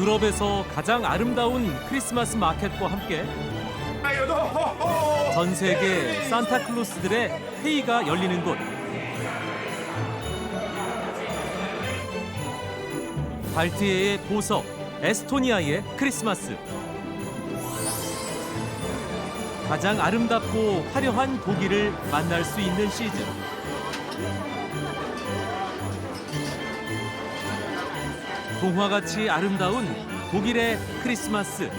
유럽에서 가장 아름다운 크리스마스 마켓과 함께 전 세계 산타클로스들의 회의가 열리는 곳. 발트해의 보석, 에스토니아의 크리스마스. 가장 아름답고 화려한 독일을 만날 수 있는 시즌. 동화같이 아름다운 독일의 크리스마스.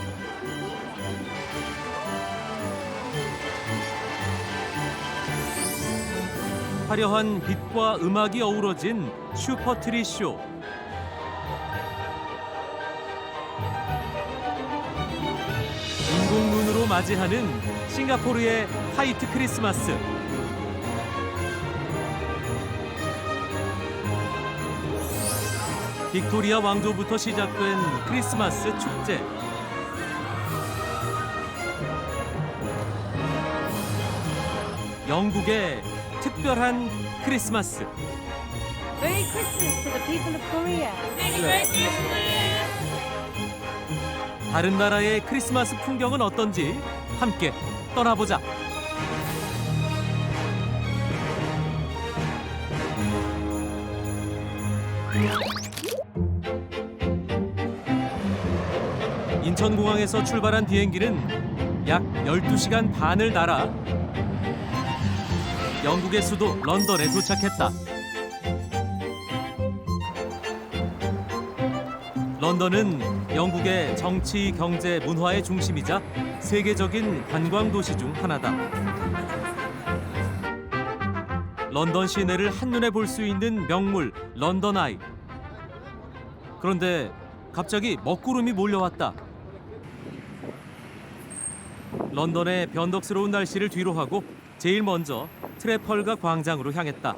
화려한 빛과 음악이 어우러진 슈퍼트리 쇼. 인공눈으로 맞이하는 싱가포르의 화이트 크리스마스. 빅토리아 왕조부터 시작된 크리스마스 축제. 영국의 특별한 크리스마스. Merry Christmas to the people of Korea. 다른 나라의 크리스마스 풍경은 어떤지 함께 떠나보자. 인천공항에서 출발한 비행기는 약 12시간 반을 날아 영국의 수도 런던에 도착했다. 런던은 영국의 정치, 경제, 문화의 중심이자 세계적인 관광 도시 중 하나다. 런던 시내를 한눈에 볼 수 있는 명물 런던 아이. 그런데 갑자기 먹구름이 몰려왔다. 런던의 변덕스러운 날씨를 뒤로하고 제일 먼저 트래펄가 광장으로 향했다.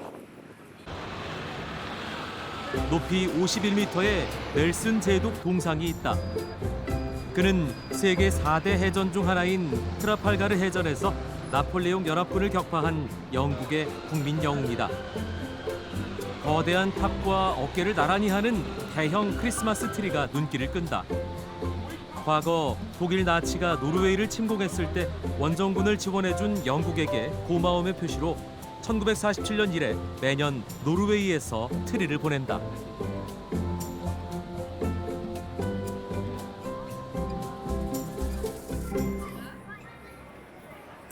높이 51m의 넬슨 제독 동상이 있다. 그는 세계 4대 해전 중 하나인 트라팔가르 해전에서 나폴레옹 연합군을 격파한 영국의 국민 영웅이다. 거대한 탑과 어깨를 나란히 하는 대형 크리스마스 트리가 눈길을 끈다. 과거 독일 나치가 노르웨이를 침공했을 때 원정군을 지원해준 영국에게 고마움의 표시로 1947년 이래 매년 노르웨이에서 트리를 보낸다.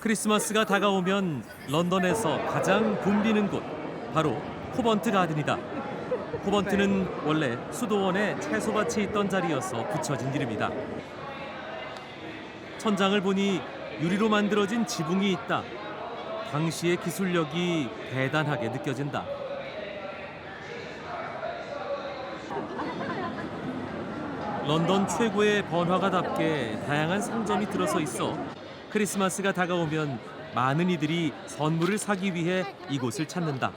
크리스마스가 다가오면 런던에서 가장 붐비는 곳, 바로 코번트 가든이다. 코번트는 원래 수도원에 채소밭이 있던 자리여서 붙여진 이름이다. 천장을 보니 유리로 만들어진 지붕이 있다. 당시의 기술력이 대단하게 느껴진다. 런던 최고의 번화가답게 다양한 상점이 들어서 있어 크리스마스가 다가오면 많은 이들이 선물을 사기 위해 이곳을 찾는다.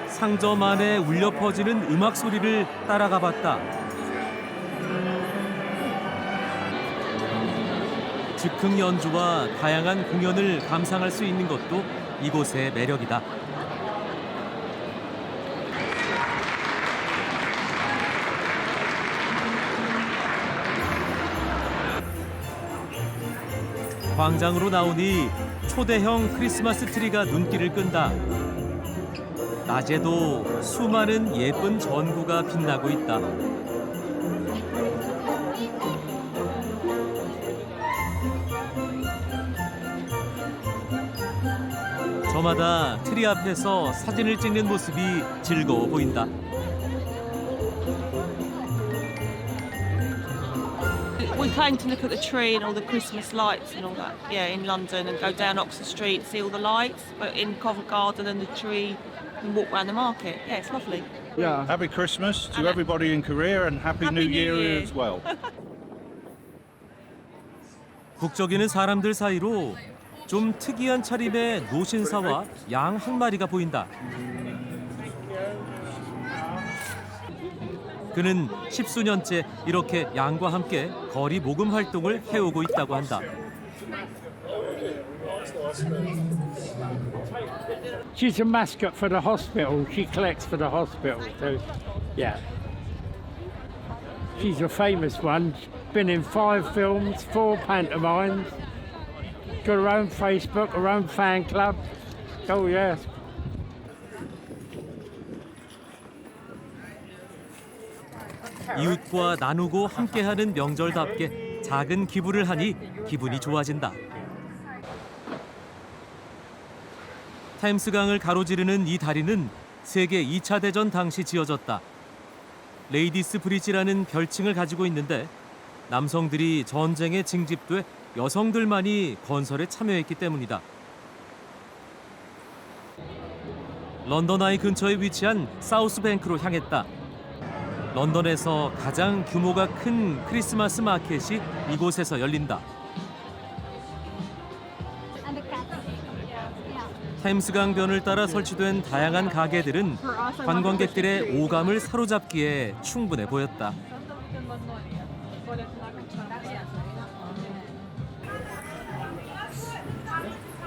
상점 안에 울려 퍼지는 음악 소리를 따라가 봤다. 즉흥 연주와 다양한 공연을 감상할 수 있는 것도 이곳의 매력이다. 광장으로 나오니 초대형 크리스마스 트리가 눈길을 끈다. 낮에도 수많은 예쁜 전구가 빛나고 있다. 저마다 트리 앞에서 사진을 찍는 모습이 즐거워 보인다. We came to look at the tree and all the Christmas lights and all that, yeah, in London, and go down Oxford Street, see all the lights, but in Covent Garden and the tree, and walk around the market. Yeah, it's lovely. Yeah. Happy Christmas to everybody in Korea and Happy New Year as well. 북적이는 사람들 사이로 좀 특이한 차림의 노신사와 양 한 마리가 보인다. 그는 십수년째 이렇게 양과 함께 거리 모금 활동을 해오고 있다고 한다. She's a mascot for the hospital. She collects for the hospital. So, yeah. She's a famous one. Been in 5 films, 4 pantomimes. Got her own Facebook, her own fan club. Oh, yeah. 이웃과 나누고 함께하는 명절답게 작은 기부를 하니 기분이 좋아진다. 템스강을 가로지르는 이 다리는 세계 2차 대전 당시 지어졌다. 레이디스 브리지라는 별칭을 가지고 있는데 남성들이 전쟁에 징집돼 여성들만이 건설에 참여했기 때문이다. 런던 아이 근처에 위치한 사우스뱅크로 향했다. 런던에서 가장 규모가 큰 크리스마스 마켓이 이곳에서 열린다. 템스강변을 따라 설치된 다양한 가게들은 관광객들의 오감을 사로잡기에 충분해 보였다.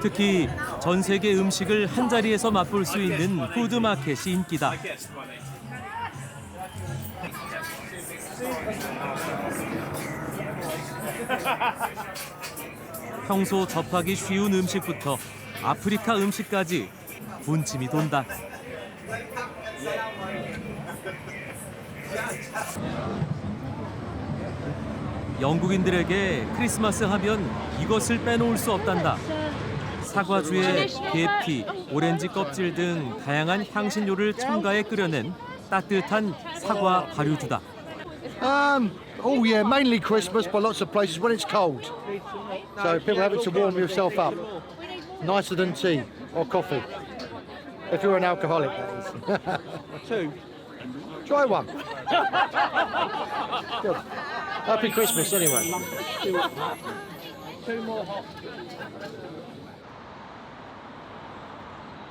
특히 전 세계 음식을 한자리에서 맛볼 수 있는 푸드마켓이 인기다. 평소 접하기 쉬운 음식부터 아프리카 음식까지 군침이 돈다. 영국인들에게 크리스마스 하면 이것을 빼놓을 수 없단다. 사과주에 계피, 오렌지 껍질 등 다양한 향신료를 첨가해 끓여낸 따뜻한 사과 발효주다. Oh yeah, mainly Christmas, but lots of places when it's cold. So people have it to warm yourself up. Nicer than tea or coffee. If you're an alcoholic, that is. 2. Try one. Good. Happy Christmas anyway. 2 more hot.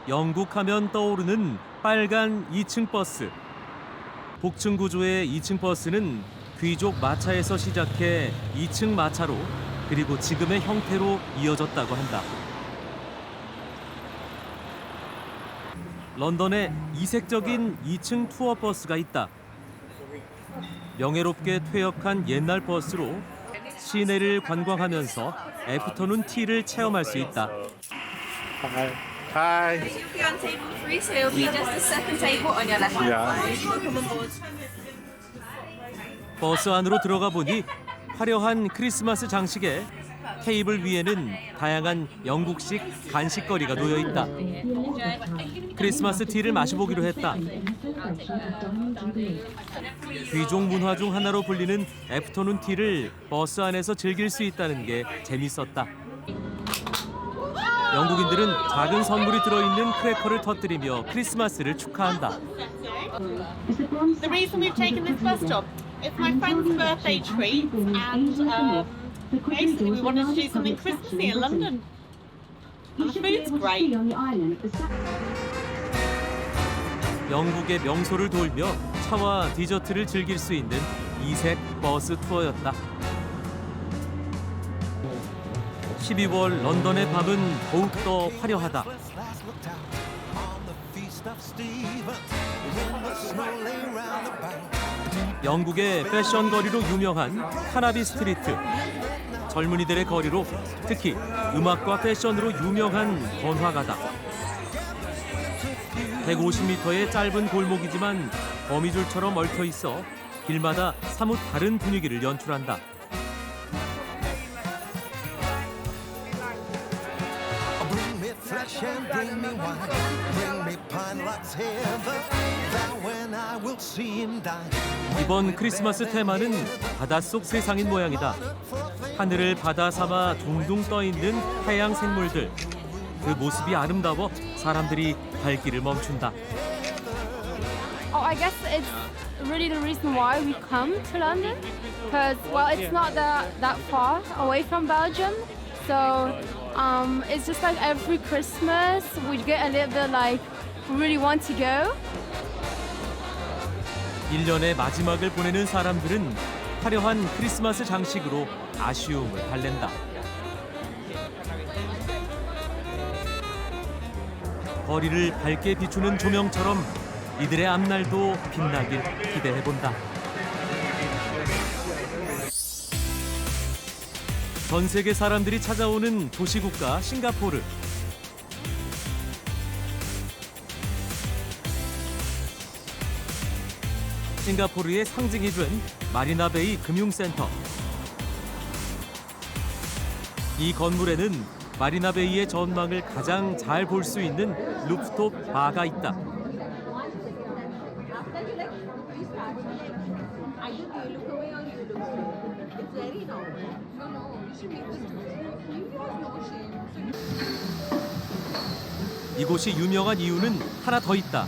영국 하면 떠오르는 빨간 2층 버스. 복층 구조의 2층 버스는 귀족 마차에서 시작해 2층 마차로 그리고 지금의 형태로 이어졌다고 한다. 런던에 이색적인 2층 투어 버스가 있다. 명예롭게 퇴역한 옛날 버스로 시내를 관광하면서 애프터눈 티를 체험할 수 있다. Hi. You'll be on table 3, so it'll be just the second table on your left hand side. Welcome on board. 버스 안으로 들어가 보니 화려한 크리스마스 장식에 테이블 위에는 다양한 영국식 간식거리가 놓여 있다. 크리스마스 티를 마셔보기로 했다. 귀족 문화 중 하나로 불리는 애프터눈 티를 버스 안에서 즐길 수 있다는 게 재밌었다. 영국인들은 작은 선물이 들어있는 크래커를 터뜨리며 크리스마스를 축하한다. The reason we've taken this bus stop, it's my friend's birthday treat, and basically we wanted to do something Christmassy in London. And the food's great. 영국의 명소를 돌며 차와 디저트를 즐길 수 있는 이색 버스 투어였다. 12월 런던의 밤은 더욱더 화려하다. 영국의 패션 거리로 유명한 카나비 스트리트. 젊은이들의 거리로 특히 음악과 패션으로 유명한 번화가다. 150m의 짧은 골목이지만 거미줄처럼 얽혀 있어 길마다 사뭇 다른 분위기를 연출한다. 이번 크리스마스 테마는 바닷속 세상인 모양이다. 하늘을 바다 삼아 둥둥 떠 있는 해양 생물들. 그 모습이 아름다워 사람들이 발길을 멈춘다. Oh, I guess it's really the reason why we come to London, because well, it's not that far away from Belgium, so it's just like every Christmas we get a little bit like we really want to go. 1년의 마지막을 보내는 사람들은 화려한 크리스마스 장식으로 아쉬움을 달랜다. 거리를 밝게 비추는 조명처럼 이들의 앞날도 빛나길 기대해본다. 전 세계 사람들이 찾아오는 도시국가 싱가포르. 싱가포르의 상징이 된 마리나베이 금융센터. 이 건물에는 마리나베이의 전망을 가장 잘 볼 수 있는 루프톱 바가 있다. 이곳이 유명한 이유는 하나 더 있다.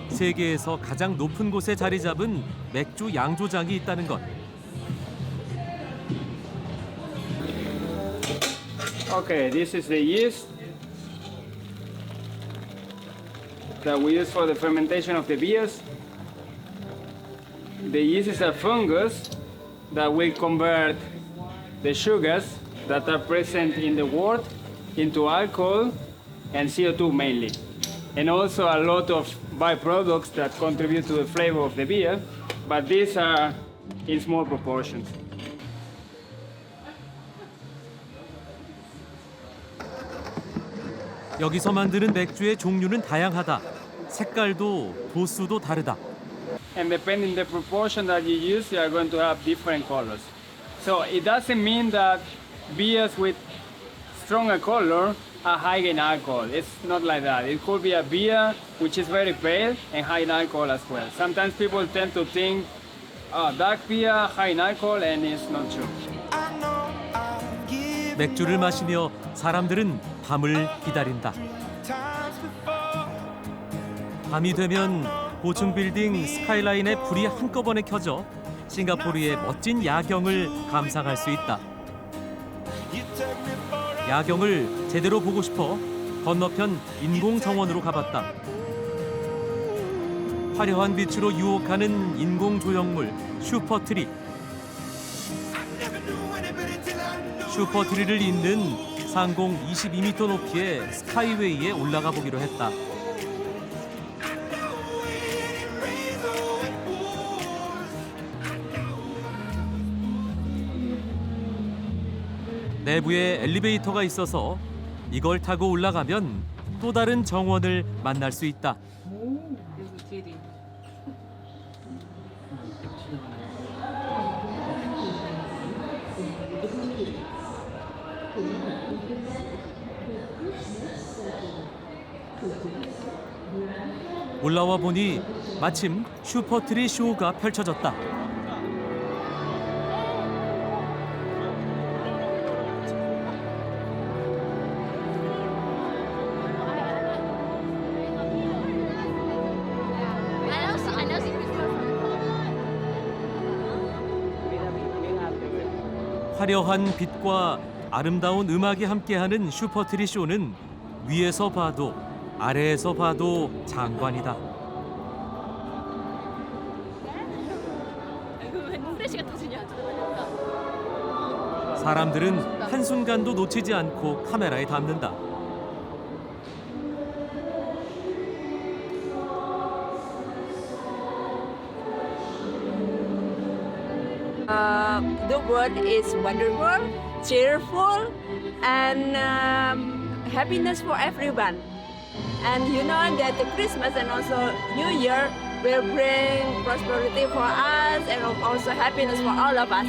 세계에서 가장 높은 곳에 자리 잡은 맥주 양조장이 있다는 것. Okay, this is the yeast that we use for the fermentation of the beers. The yeast is a fungus that will convert the sugars that are present in the wort into alcohol and CO2 mainly, and also a lot of byproducts that contribute to the flavor of the beer, but these are in small proportions. 여기서 만드는 맥주의 종류는 다양하다. 색깔도 도수도 다르다. And depending the proportion that you use, you are going to have different colors. So it doesn't mean that beers with stronger color are high in alcohol. It's not like that. It could be a beer which is very pale and high in alcohol as well. Sometimes people tend to think, dark beer, high in alcohol, and it's not true. 맥주를 마시며 사람들은 밤을 기다린다. 밤이 되면 고층 빌딩 스카이라인의 불이 한꺼번에 켜져 싱가포르의 멋진 야경을 감상할 수 있다. 야경을 제대로 보고 싶어 건너편 인공정원으로 가봤다. 화려한 빛으로 유혹하는 인공조형물 슈퍼트리. 슈퍼트리를 잇는 상공 22m 높이의 스카이웨이에 올라가 보기로 했다. 내부에 엘리베이터가 있어서 이걸 타고 올라가면 또 다른 정원을 만날 수 있다. 올라와 보니 마침 슈퍼트리 쇼가 펼쳐졌다. 화려한 빛과 아름다운 음악이 함께하는 슈퍼트리 쇼는 위에서 봐도 아래에서 봐도 장관이다. 사람들은 한순간도 놓치지 않고 카메라에 담는다. The world is wonderful, cheerful, and happiness for everyone. And you know that the Christmas and also New Year will bring prosperity for us and also happiness for all of us.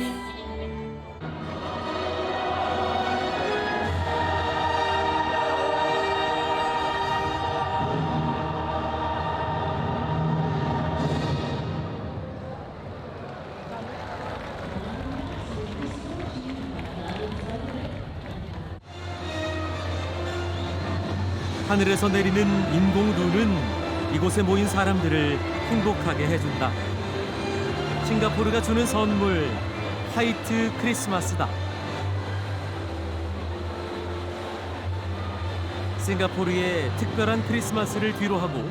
하늘에서 내리는 인공 눈은 이곳에 모인 사람들을 행복하게 해준다. 싱가포르가 주는 선물, 화이트 크리스마스다. 싱가포르의 특별한 크리스마스를 뒤로하고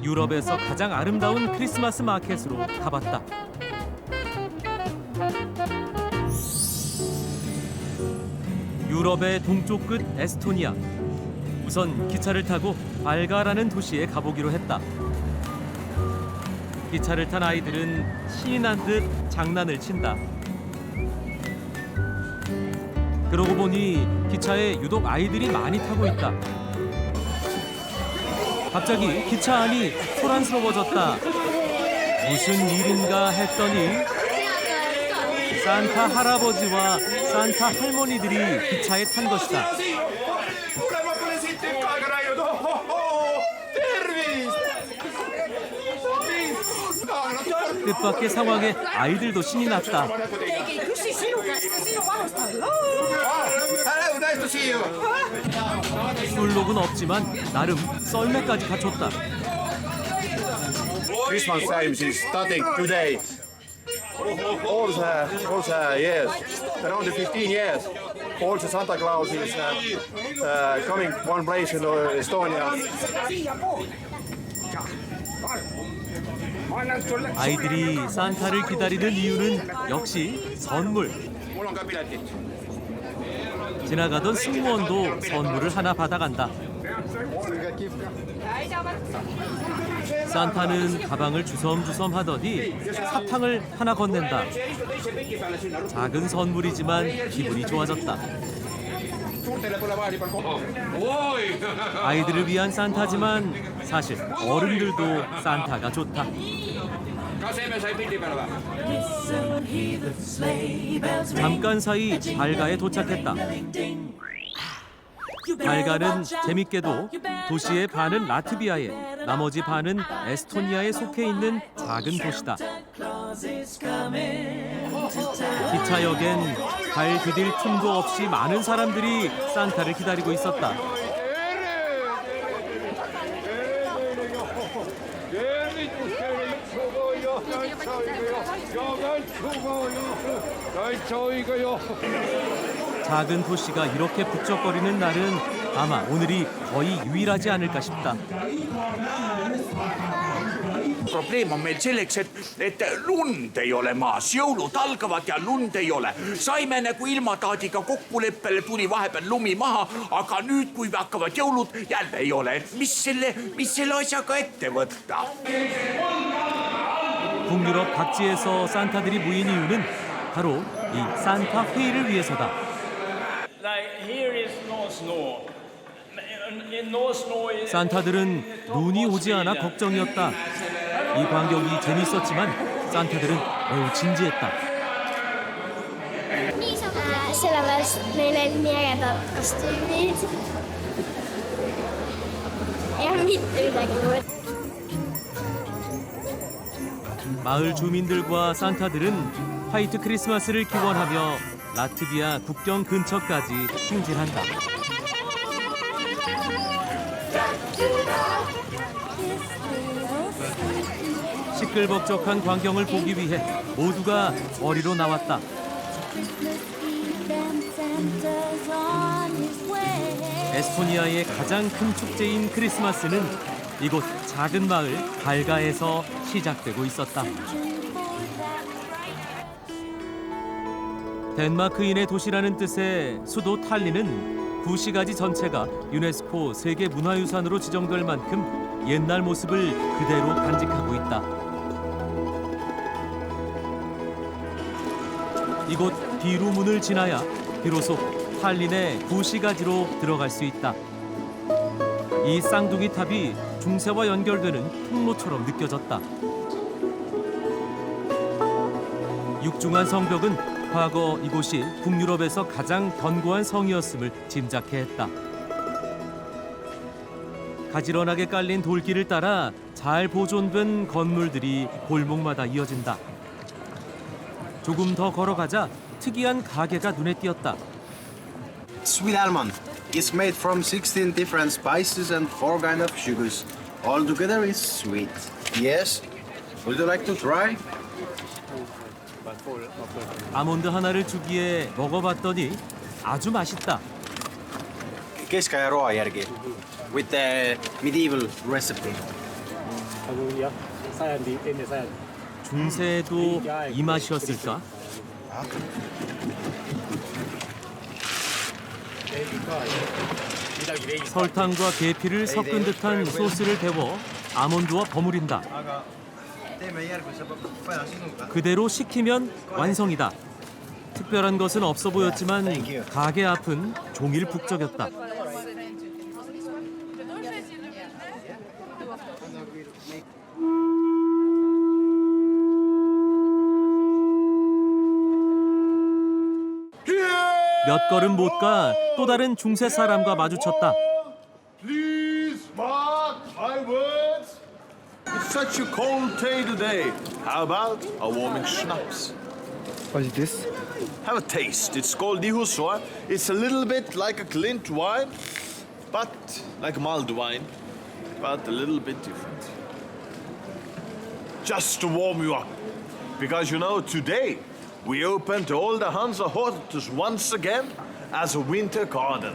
유럽에서 가장 아름다운 크리스마스 마켓으로 가봤다. 유럽의 동쪽 끝 에스토니아. 우선 기차를 타고 발가라는 도시에 가보기로 했다. 기차를 탄 아이들은 신이 난 듯 장난을 친다. 그러고 보니 기차에 유독 아이들이 많이 타고 있다. 갑자기 기차 안이 소란스러워졌다. 무슨 일인가 했더니 산타 할아버지와 산타 할머니들이 기차에 탄 것이다. 뜻밖의 상황에 아이들도 신이 났다. 술록은 없지만 나름 썰매까지 갖췄다. Christmas time is starting today. Also, yes, around the 15 years. Also, Santa Claus is coming one place in Estonia. 아이들이 산타를 기다리는 이유는 역시 선물. 지나가던 승무원도 선물을 하나 받아간다. 산타는 가방을 주섬주섬 하더니 사탕을 하나 건넨다. 작은 선물이지만 기분이 좋아졌다. 아이들을 위한 산타지만 사실 어른들도 산타가 좋다. 잠깐 사이 발가에 도착했다. 발가는 재밌게도 도시의 반은 라트비아에, 나머지 반은 에스토니아에 속해 있는 작은 도시다. 기차역엔 발 디딜 틈도 없이 많은 사람들이 산타를 기다리고 있었다. 작은 도시가 이렇게 북적거리는 날은 아마 오늘이 거의 유일하지 않을까 싶다. Probleem on meil selleks, et lund ei ole maas, jõulud algavad ja lund ei ole. Saime nagu ilmataadiga kokkuleppele, tuli vahepeal lumi maha, aga nüüd, kui hakkavad jõulud, jälle ei ole. Mis selle asjaga ette võtta? 북유럽 각지에서 산타들이 모인 이유는 바로 이 산타 회의를 위해서다. 산타들은 눈이 오지 않아 걱정이었다. 이 광경이 재밌었지만 산타들은 매우 진지했다. Sellepärast meil olid nii ägedad kostüümid ja mitte midagi muud. 마을 주민들과 산타들은 화이트 크리스마스를 기원하며 라트비아 국경 근처까지 행진한다. 시끌벅적한 광경을 보기 위해 모두가 거리로 나왔다. 에스토니아의 가장 큰 축제인 크리스마스는 이곳 작은 마을 발가에서 시작되고 있었다. 덴마크인의 도시라는 뜻의 수도 탈린은 구시가지 전체가 유네스코 세계문화유산으로 지정될 만큼 옛날 모습을 그대로 간직하고 있다. 이곳 뒤로 문을 지나야 비로소 탈린의 구시가지로 들어갈 수 있다. 이 쌍둥이 탑이 중세와 연결되는 통로처럼 느껴졌다. 육중한 성벽은 과거 이곳이 북유럽에서 가장 견고한 성이었음을 짐작케 했다. 가지런하게 깔린 돌길을 따라 잘 보존된 건물들이 골목마다 이어진다. 조금 더 걸어가자 특이한 가게가 눈에 띄었다. Sweet almond. It's made from 16 different spices and 4 kinds of sugars. All together is sweet. Yes. Would you like to try? 아몬드 하나를 주기에 먹어봤더니 아주 맛있다. Keskaja roa järgi. With the medieval recipe. 중세에도 이 맛이었을까? 설탕과 계피를 섞은 듯한 소스를 데워 아몬드와 버무린다. 그대로 식히면 완성이다. 특별한 것은 없어 보였지만 가게 앞은 종일 북적였다. 몇 걸음 못 가 또 다른 중세 사람과 마주쳤다. Please mark my words. It's such a cold day today. How about a warming schnapps? What is this? Have a taste. It's called Dihuswa. It's a little bit like a Clint wine, but like a mulled wine, but a little bit different. Just to warm you up, because you know today we opened all the Hansa hotels once again as a winter garden.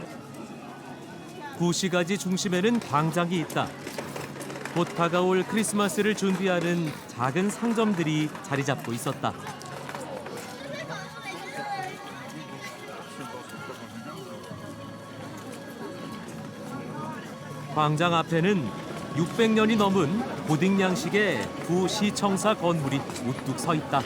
구시가지 중심에는 광장이 있다. 곧 다가올 크리스마스를 준비하는 작은 상점들이 자리 잡고 있었다. 광장 앞에는 600년이 넘은 고딕 양식의 구시청사 건물이 우뚝 서 있다.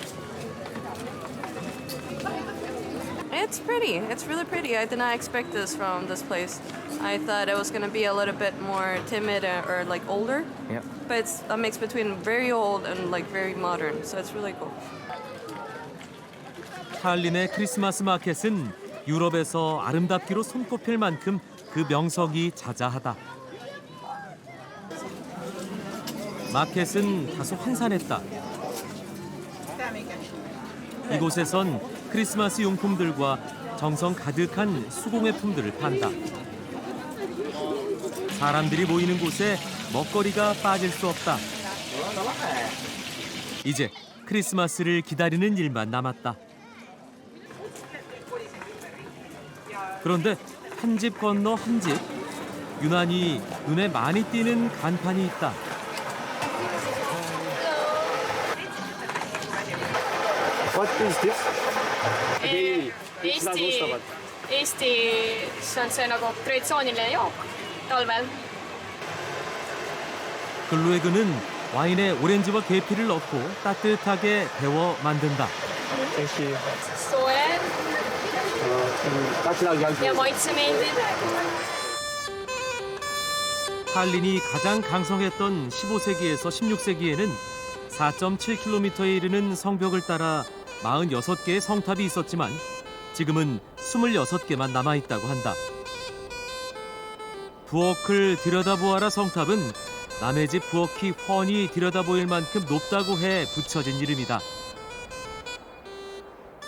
It's pretty. It's really pretty. I did not expect this from this place. I thought it was going to be a little bit more timid or like older. Yeah. But it's a mix between very old and like very modern. So it's really cool. 탈린의 크리스마스 마켓은 유럽에서 아름답기로 손꼽힐 만큼 그 명성이 자자하다. 마켓은 다소 한산했다. 이곳에선 크리스마스 용품들과 정성 가득한 수공예품들을 판다. 사람들이 모이는 곳에 먹거리가 빠질 수 없다. 이제 크리스마스를 기다리는 일만 남았다. 그런데 한 집 건너 한 집, 유난히 눈에 많이 띄는 간판이 있다. What is this? Eesti, see on see nagu traditsiooniline jook talvel. 글로에그는 와인에 오렌지와 계피를 넣고 따뜻하게 데워 만든다. Soe ja maitsemeeldib. 탈린이 가장 강성했던 15세기에서 16세기에는 4.7km에 이르는 성벽을 따라 46개의 성탑이 있었지만 지금은 26개만 남아있다고 한다. 부엌을 들여다보아라 성탑은 남의 집 부엌이 훤히 들여다보일 만큼 높다고 해 붙여진 이름이다.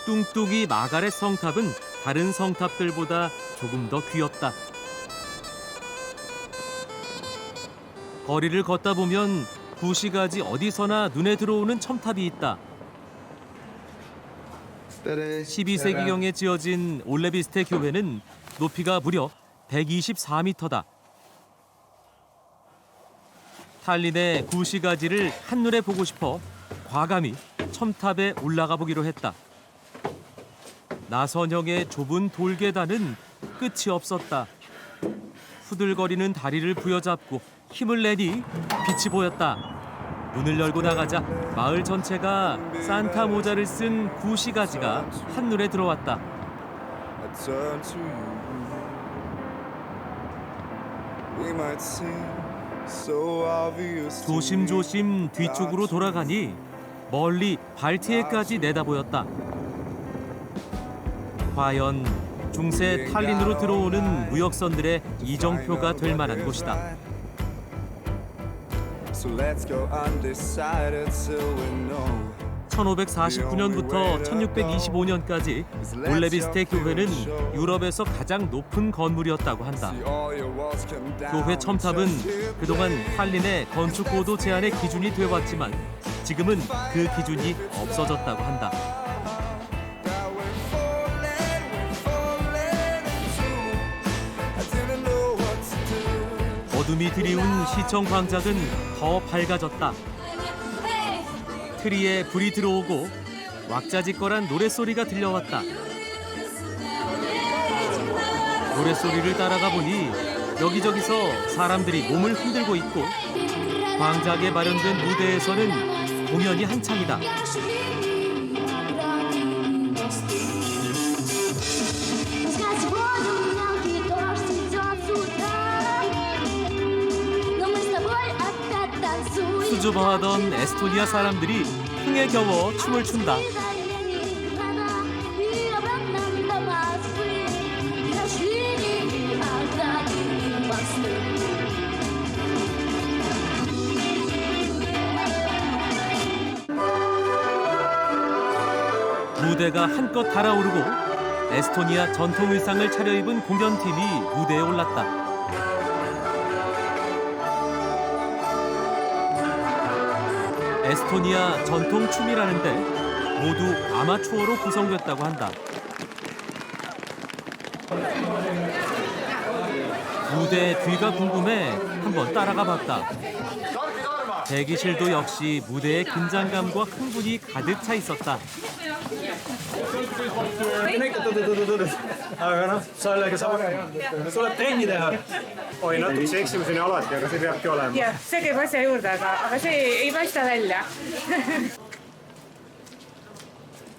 뚱뚱이 마가렛 성탑은 다른 성탑들보다 조금 더 귀엽다. 거리를 걷다 보면 구시가지 어디서나 눈에 들어오는 첨탑이 있다. 12세기경에 지어진 올레비스테 교회는 높이가 무려 124m다. 탈린의 구시가지를 한눈에 보고 싶어 과감히 첨탑에 올라가 보기로 했다. 나선형의 좁은 돌계단은 끝이 없었다. 후들거리는 다리를 부여잡고 힘을 내니 빛이 보였다. 문을 열고 나가자 마을 전체가 산타 모자를 쓴 구시가지가 한눈에 들어왔다. 조심조심 뒤쪽으로 돌아가니 멀리 발티에까지 내다보였다. 과연 중세 탈린으로 들어오는 무역선들의 이정표가 될 만한 곳이다. 1549년부터 1625년까지 올레비스테 교회는 유럽에서 가장 높은 건물이었다고 한다. 교회 첨탑은 그동안 탈린의 건축 고도 제한의 기준이 되어왔지만 지금은 그 기준이 없어졌다고 한다. 어둠이 드리운 시청 광장은 더 밝아졌다. 트리에 불이 들어오고 왁자지껄한 노랫소리가 들려왔다. 노랫소리를 따라가 보니 여기저기서 사람들이 몸을 흔들고 있고 광장에 마련된 무대에서는 공연이 한창이다. 수줍어하던 에스토니아 사람들이 흥에 겨워 춤을 춘다. 무대가 한껏 달아오르고 에스토니아 전통 의상을 차려입은 공연팀이 무대에 올랐다. 에스토니아 전통 춤이라는데 모두 아마추어로 구성됐다고 한다. 무대 뒤가 궁금해 한번 따라가 봤다. 대기실도 역시 무대의 긴장감과 흥분이 가득 차 있었다. Oi, natuke eksimisen alati, aga see peabki olema. jah, see käib asja juurde, aga see ei paista välja.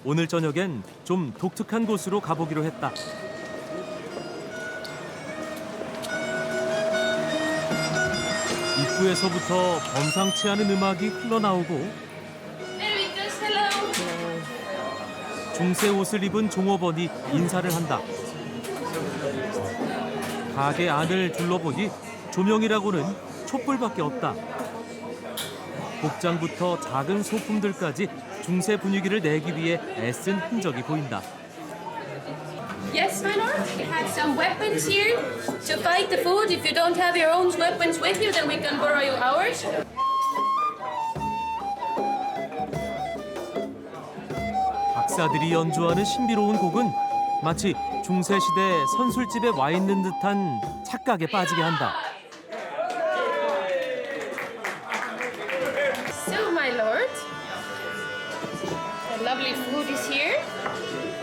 오늘 저녁엔 좀 독특한 곳으로 가보기로 했다. 입구에서부터 범상치 않은 음악이 흘러나오고 중세 옷을 입은 종업원이 인사를 한다. 가게 안을 둘러보니 조명이라고는 촛불밖에 없다. 복장부터 작은 소품들까지 중세 분위기를 내기 위해 애쓴 흔적이 보인다. Yes, my lord. We have some weapons here to fight the food. If you don't have your own weapons with you, then we can borrow you ours. 박사들이 연주하는 신비로운 곡은 마치 중세시대 선술집에 와 있는 듯한 착각에 빠지게 한다. So, my lord, the lovely food is here.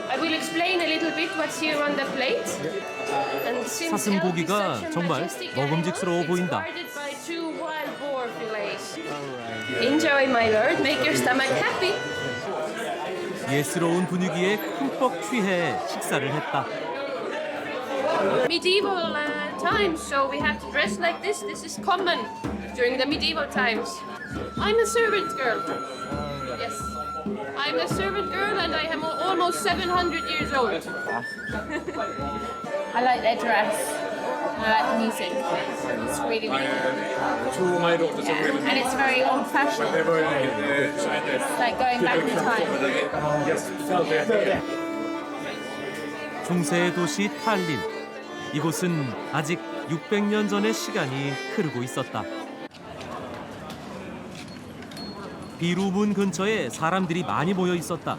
I will explain a little bit what's here on the plate. And since 사슴 고기가 정말 먹음직스러워 보인다. by two wild boar fillets. Enjoy, my lord. Make your stomach happy. 예스러운 분위기에 흠뻑 취해 식사를 했다. Medieval times, so we have to dress like this. This is common during the medieval times. I'm a servant girl. Yes. I'm a servant girl and I am almost 700 years old. I like their dress. I like the music. It's really, really good. Two my daughters are really. And it's very old-fashioned. It's like going back in time. Yes, felt it. 중세의 도시 탈린. 이곳은 아직 600년 전의 시간이 흐르고 있었다. 비루문 근처에 사람들이 많이 모여 있었다.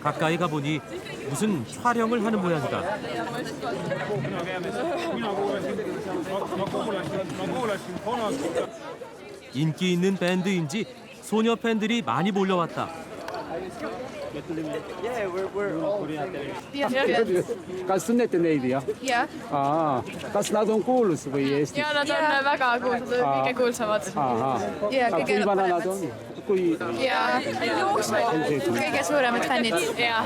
가까이 가보니 무슨 촬영을 하는 모양이다. 인기 있는 밴드인지 소녀 팬들이 많이 몰려왔다. Kas tunnete neid, jah? jah. Kas nad on kuulus või Eestis? ja nad on väga kuulsad, kõige kuulsamad. ja kui vana nad on? ja kõige suuremad fännid. ja.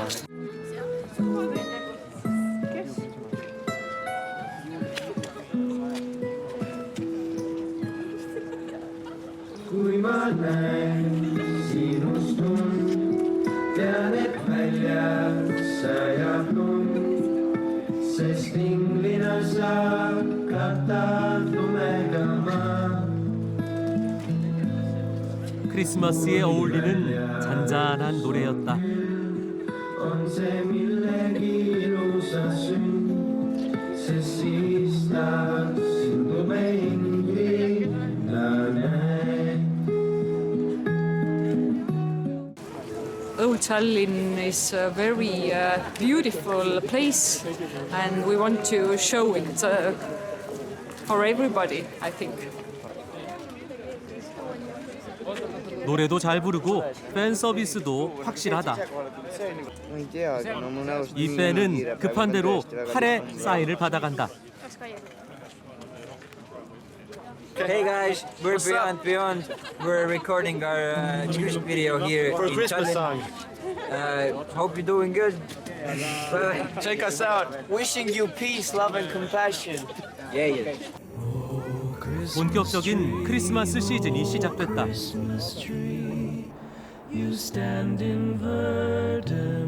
kui ma näen sinust und tean, et väljas sajab lund, sest Inglinas katab lumega maa. 크리스마스에 어울리는 잔잔한 노래였다. on see millegi ilusa sünd, sest siis ta sindu me inglilane. Old Tallinn is a very beautiful place and we want to show it for everybody, I think. 노래도 잘 부르고 팬 서비스도 확실하다. 이 팬은 급한 대로 팔에 사인을 받아간다. Hey guys, we're Beyond. We're recording our music video here For a in Christmas Tallinn. song. Hope you're doing good. Bye. Check us out. Wishing you peace, love, and compassion. Yeah. 본격적인 크리스마스 시즌이 시작됐다.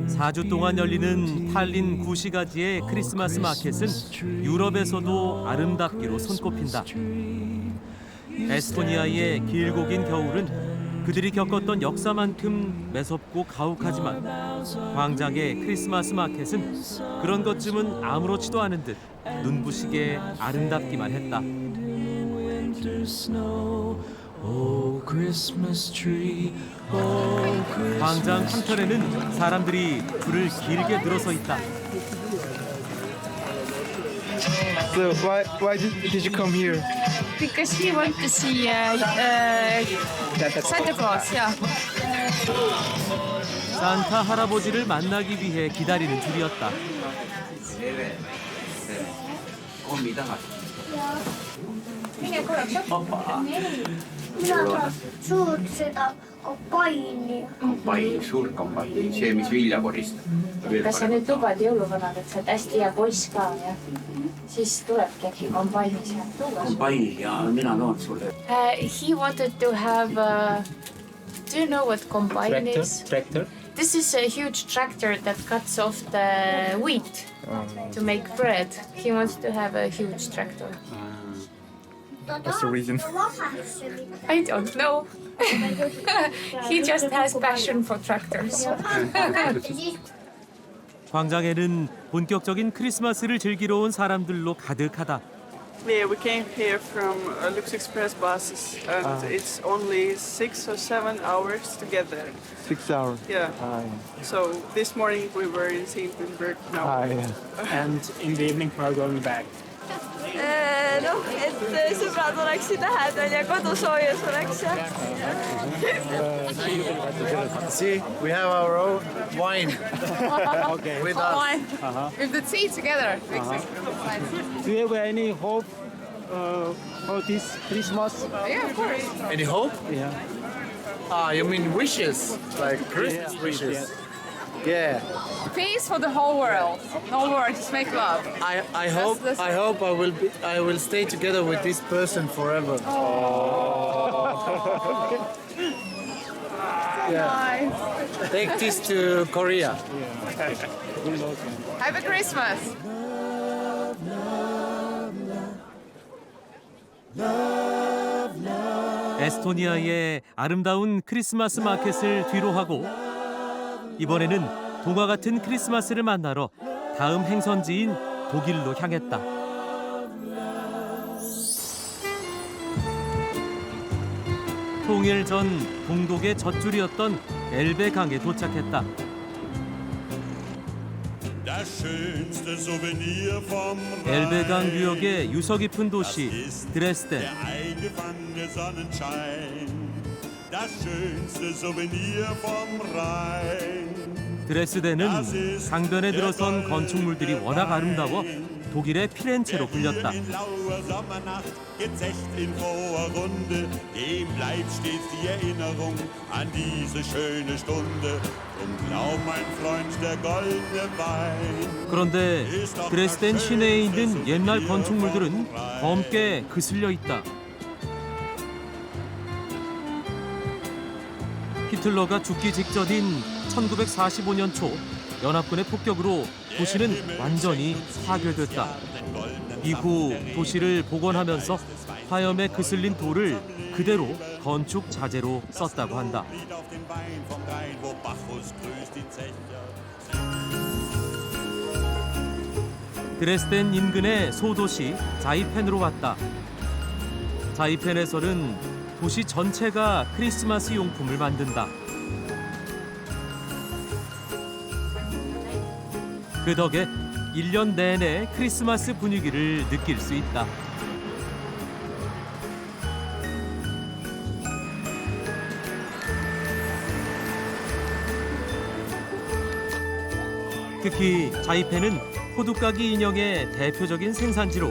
4주 동안 열리는 탈린 구시가지의 크리스마스 마켓은 유럽에서도 아름답기로 손꼽힌다. 에스토니아의 길고 긴 겨울은 그들이 겪었던 역사만큼 매섭고 가혹하지만 광장의 크리스마스 마켓은 그런 것쯤은 아무렇지도 않은 듯 눈부시게 아름답기만 했다. 광장 한편에는 사람들이 줄을 길게 늘어서 있다. So why did you come here? Because he wants to see Santa Claus. Yeah. 산타 할아버지를 만나기 위해 기다리는 줄이었다. Mina tahan suurt seda kopaini. Kopain, suurt kopain, see, mis vilja koristab. Kas sa nüüd lubad jõuluvanale, et sa oled hästi hea poiss ka ja siis tulebki äkki kombaini sealt tuua? Kopain ja mina toon sulle. He wanted to have, do you know what combine is? Tractor? This is a huge tractor that cuts off the wheat to make bread. He wants to have a huge tractor. What's the reason? I don't know. He just has passion for tractors. 광장에는 본격적인 크리스마스를 즐기러 온 사람들로 가득하다. Yeah, we came here from Lux Express buses, and it's only 6 or 7 hours to get there. 6 hours. Yeah. So this morning we were in St. Petersburg now. Yeah. And in the evening we're going back. Noh, et sõbrad oleksid lähedal ja kodusoojus oleks ja. See, we have our own wine. Okay. With us. Wine. With the tea together. Do you have any hope for this Christmas? Yeah, of course. Any hope? Yeah. You mean wishes? Like Christmas wishes? Yeah. Peace for the whole world. No war, just make love. I hope I will stay together with this person forever. Yeah. Nice. Take this to Korea. Happy Christmas. 에스토니아의 아름다운 크리스마스 마켓을 뒤로하고 이번에는 동화 같은 크리스마스를 만나러 다음 행선지인 독일로 향했다. 통일 전 동독의 젖줄이었던 엘베강에 도착했다. 엘베강 유역의 유서 깊은 도시 드레스덴. 드레스덴은 강변에 들어선 건축물들이 워낙 아름다워 독일의 피렌체로 불렸다. 그런데 드레스덴 시내에 있는 옛날 건축물들은 검게 그슬려 있다. 히틀러가 죽기 직전인 1945년 초 연합군의 폭격으로 도시는 완전히 파괴됐다. 이후 도시를 복원하면서 화염에 그슬린 돌을 그대로 건축 자재로 썼다고 한다. 드레스덴 인근의 소도시 자이펜으로 왔다. 자이펜에서는 도시 전체가 크리스마스 용품을 만든다. 그 덕에 1년 내내 크리스마스 분위기를 느낄 수 있다. 특히 자이펜은 호두까기 인형의 대표적인 생산지로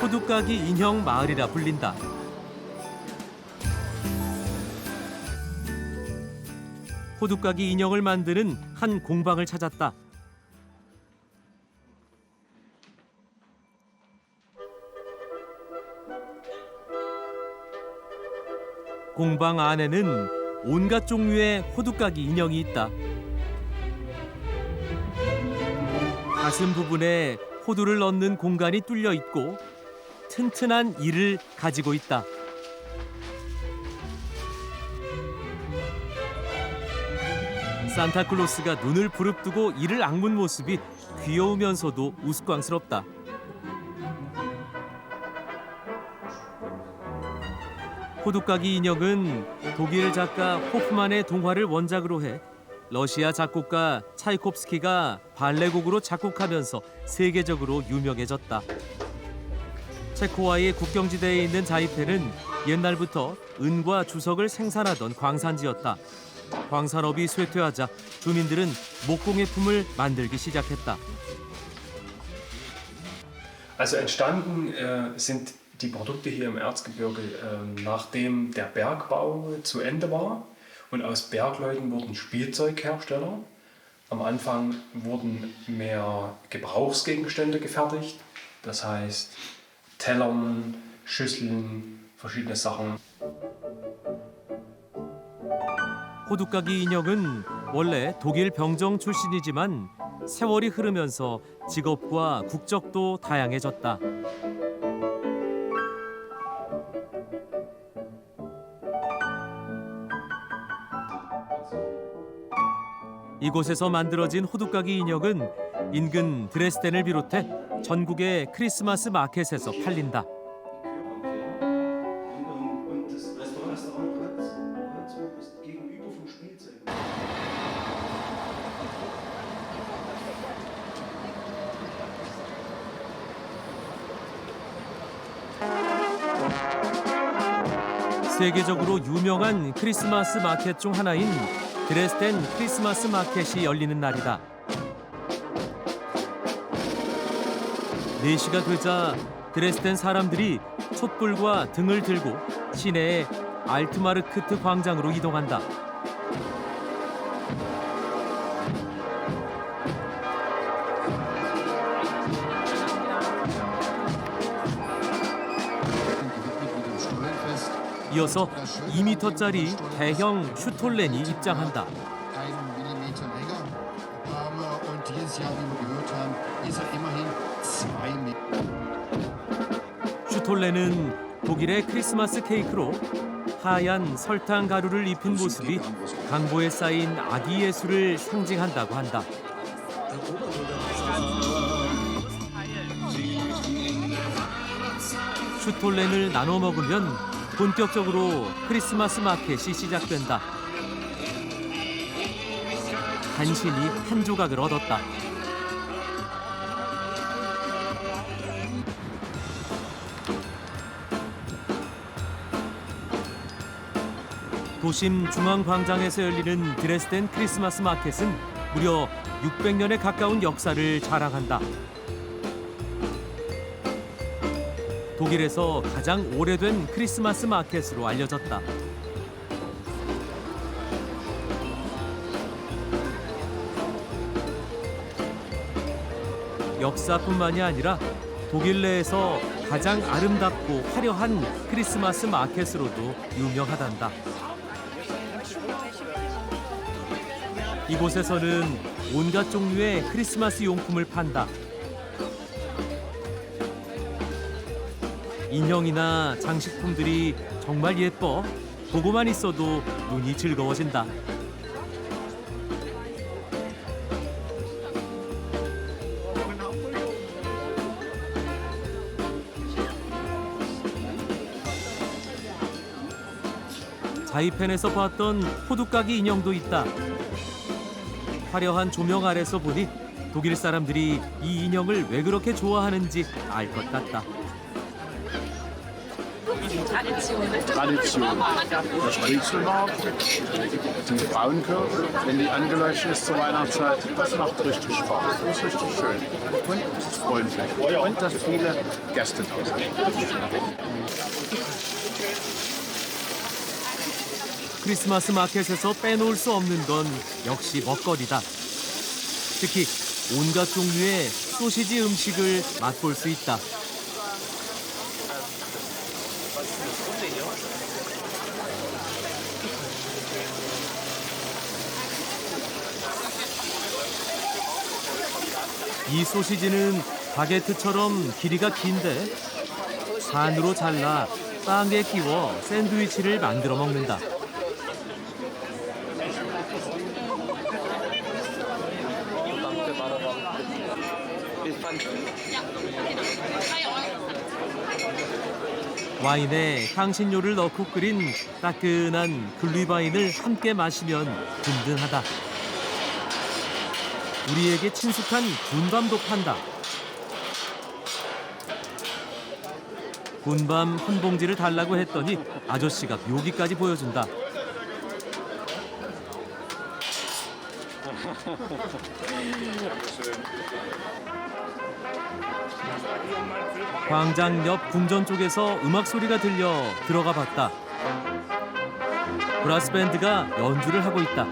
호두까기 인형 마을이라 불린다. 호두까기 인형을 만드는 한 공방을 찾았다. 공방 안에는 온갖 종류의 호두까기 인형이 있다. 가슴 부분에 호두를 넣는 공간이 뚫려 있고 튼튼한 이를 가지고 있다. 산타클로스가 눈을 부릅뜨고 이를 앙문 모습이 귀여우면서도 우스꽝스럽다. 호두까기 인형은 독일 작가 호프만의 동화를 원작으로 해 러시아 작곡가 차이콥스키가 발레곡으로 작곡하면서 세계적으로 유명해졌다. 체코와의 국경지대에 있는 자이펜은 옛날부터 은과 주석을 생산하던 광산지였다. 광산업이 쇠퇴하자 주민들은 목공예품을 만들기 시작했다. Also entstanden sind die Produkte hier im Erzgebirge, nachdem der Bergbau zu Ende war. Und aus Bergleuten wurden Spielzeughersteller. Am Anfang wurden mehr Gebrauchsgegenstände gefertigt. Das heißt Tellern, Schüsseln, verschiedene Sachen. 호두까기 인형은 원래 독일 병정 출신이지만 세월이 흐르면서 직업과 국적도 다양해졌다. 이곳에서 만들어진 호두까기 인형은 인근 드레스덴을 비롯해 전국의 크리스마스 마켓에서 팔린다. 세계적으로 유명한 크리스마스 마켓 중 하나인 드레스덴 크리스마스 마켓이 열리는 날이다. 4시가 되자 드레스덴 사람들이 촛불과 등을 들고 시내의 알트마르크트 광장으로 이동한다. 이어서 2m짜리 대형 슈톨렌이 입장한다. 슈톨렌은 독일의 크리스마스 케이크로 하얀 설탕 가루를 입힌 모습이 강보에 쌓인 아기 예수를 상징한다고 한다. 슈톨렌을 나눠 먹으면 본격적으로 크리스마스 마켓이 시작된다. 간신히 한 조각을 얻었다. 도심 중앙광장에서 열리는 드레스덴 크리스마스 마켓은 무려 600년에 가까운 역사를 자랑한다. 독일에서 가장 오래된 크리스마스 마켓으로 알려졌다. 역사뿐만이 아니라 독일 내에서 가장 아름답고 화려한 크리스마스 마켓으로도 유명하단다. 이곳에서는 온갖 종류의 크리스마스 용품을 판다. 인형이나 장식품들이 정말 예뻐. 보고만 있어도 눈이 즐거워진다. 자이펜에서 봤던 호두까기 인형도 있다. 화려한 조명 아래서 보니 독일 사람들이 이 인형을 왜 그렇게 좋아하는지 알 것 같다. Tradition. Das Striezelmark, die Frauenkirche, wenn die angeleuchtet ist zur Weihnachtszeit, das macht richtig Spaß. Das ist richtig schön. Und es ist freundlich. Und dass viele Gäste da sind. 크리스마스 마켓에서 빼놓을 수 없는 건 역시 먹거리다. 특히 온갖 종류의 소시지 음식을 맛볼 수 있다. 이 소시지는 바게트처럼 길이가 긴데 반으로 잘라 빵에 끼워 샌드위치를 만들어 먹는다. 와인에 향신료를 넣고 끓인 따끈한 글리바인을 함께 마시면 든든하다. 우리에게 친숙한 군밤도 판다. 군밤 한 봉지를 달라고 했더니 아저씨가 묘기까지 보여준다. 광장 옆 궁전 쪽에서 음악 소리가 들려 들어가 봤다. 브라스 밴드가 연주를 하고 있다.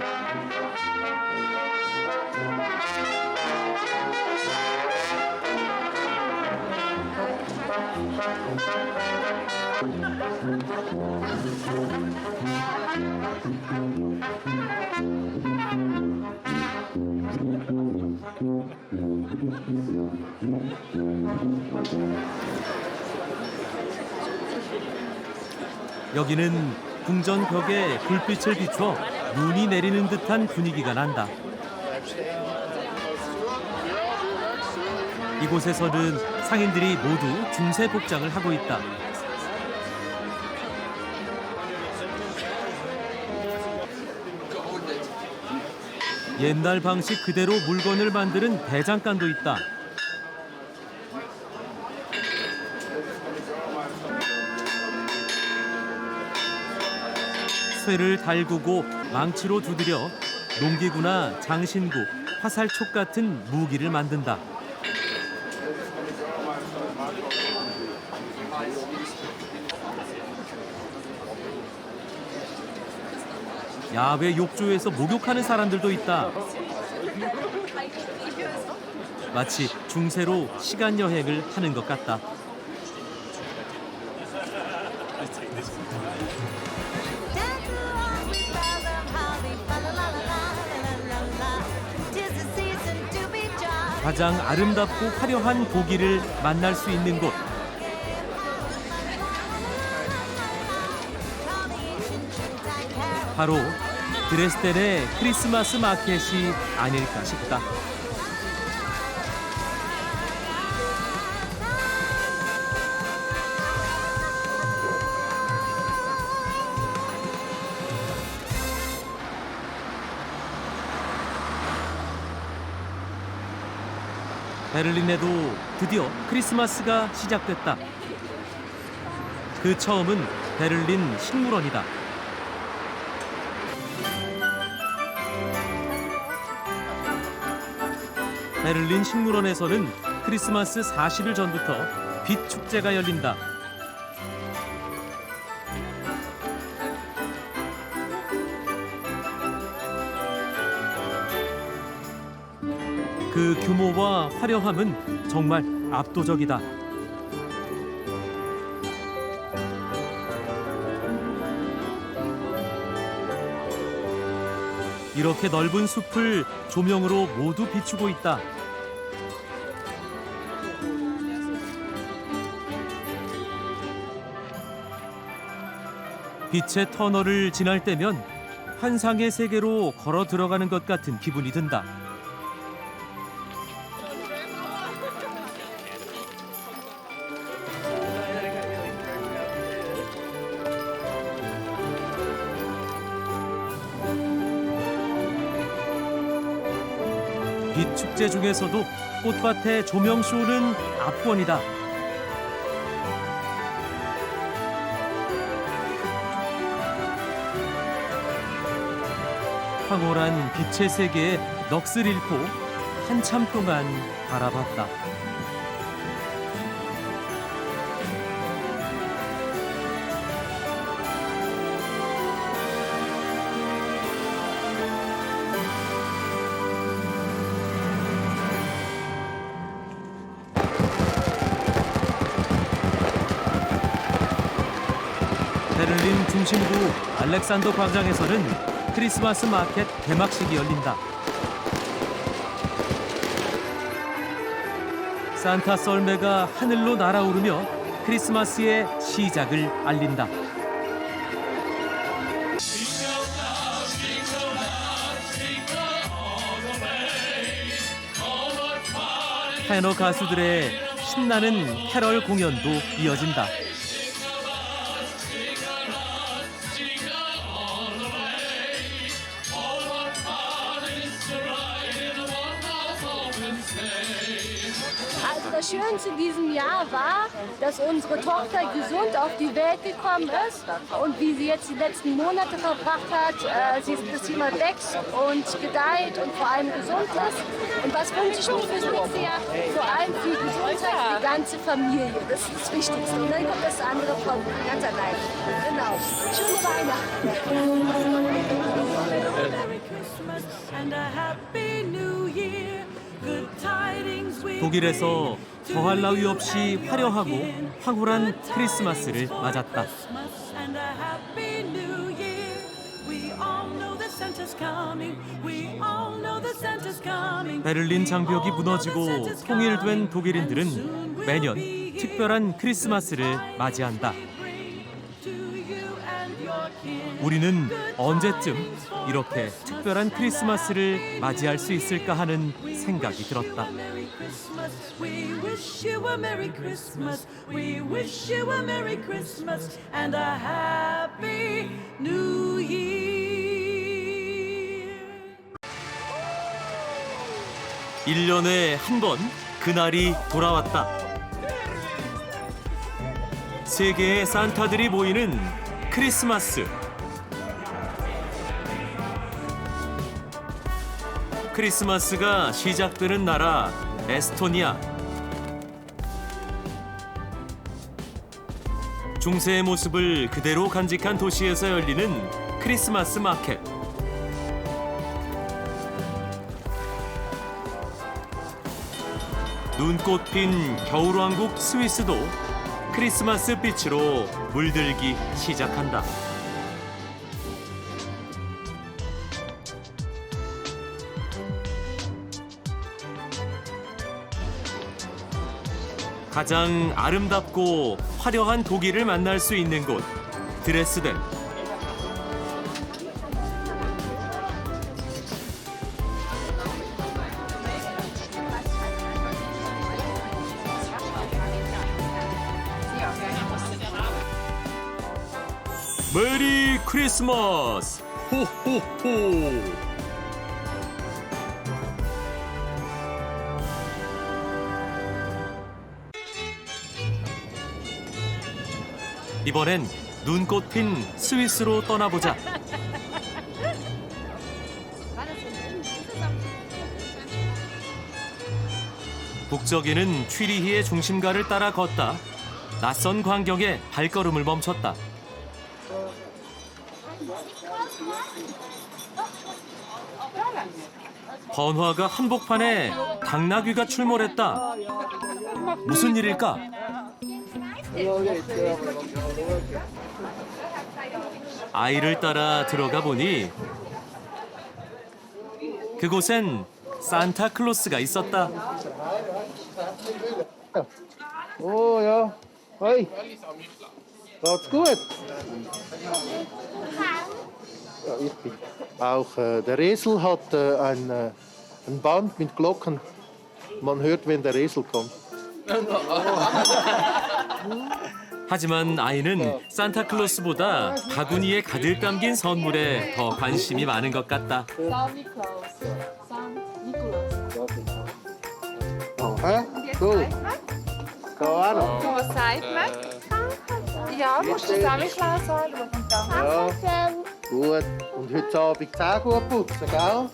여기는 궁전 벽에 불빛을 비춰 눈이 내리는 듯한 분위기가 난다. 이곳에서는 상인들이 모두 중세 복장을 하고 있다. 옛날 방식 그대로 물건을 만드는 대장간도 있다. 쇠를 달구고 망치로 두드려 농기구나 장신구, 화살촉 같은 무기를 만든다. 야외 욕조에서 목욕하는 사람들도 있다. 마치 중세로 시간 여행을 하는 것 같다. 가장 아름답고 화려한 고기를 만날 수 있는 곳. 바로 드레스덴의 크리스마스 마켓이 아닐까 싶다. 베를린에도 드디어 크리스마스가 시작됐다. 그 처음은 베를린 식물원이다. 베를린 식물원에서는 크리스마스 40일 전부터 빛 축제가 열린다. 그 규모와 화려함은 정말 압도적이다. 이렇게 넓은 숲을 조명으로 모두 비추고 있다. 빛의 터널을 지날 때면 환상의 세계로 걸어 들어가는 것 같은 기분이 든다. 빛 축제 중에서도 꽃밭의 조명 쇼는 압권이다. 황홀한 빛의 세계에 넋을 잃고 한참 동안 바라봤다. 베를린 중심부 알렉산더 광장에서는 크리스마스 마켓 개막식이 열린다. 산타 썰매가 하늘로 날아오르며 크리스마스의 시작을 알린다. 테너 가수들의 신나는 캐럴 공연도 이어진다. Also das Schönste in diesem Jahr war, dass unsere Tochter gesund auf die Welt gekommen ist und wie sie jetzt die letzten Monate verbracht hat. Dass sie mal wächst und gedeiht und vor allem gesund ist. Und was wünsche ich mir fürs nächste Jahr? Vor allem viel Gesundheit für die ganze Familie. Das ist das Wichtigste. Und dann kommt das andere von ganz allein. Genau. Schöne Weihnachten. 독일에서 더할 나위 없이 화려하고 황홀한 크리스마스를 맞았다. 베를린 장벽이 무너지고 통일된 독일인들은 매년 특별한 크리스마스를 맞이한다. 우리는 언제쯤 이렇게 특별한 크리스마스를 맞이할 수 있을까 하는 생각이 들었다. We wish you a Merry Christmas. We wish you a Merry Christmas and a Happy New Year. 1년에 한 번 그날이 돌아왔다. 세계의 산타들이 모이는 크리스마스. 크리스마스가 시작되는 나라 에스토니아. 중세의 모습을 그대로 간직한 도시에서 열리는 크리스마스 마켓. 눈꽃 핀 겨울왕국 스위스도 크리스마스 빛으로 물들기 시작한다. 가장 아름답고 화려한 독일을 만날 수 있는 곳, 드레스덴. 메리 크리스마스! 호호호! 이번엔 눈꽃 핀 스위스로 떠나보자. 북적이는 취리히의 중심가를 따라 걷다 낯선 광경에 발걸음을 멈췄다. 번화가 한복판에 당나귀가 출몰했다. 무슨 일일까? 아이를 따라 들어가 보니 그곳엔 산타클로스가 있었다. Oh ja, hoi. Geht's gut? Ja, ich bin. Auch der Esel hat ein Band mit Glocken. Man hört, wenn der Esel kommt. 하지만 아이는 산타클로스보다 바구니에 가득 담긴 선물에 더 관심이 많은 것 같다. Hä? So. Da auch noch. Was sagt man? Ja, musst du Samichlaus sagen. Ja. Gut. Und heute Abend die Zähne gut putzen, gell?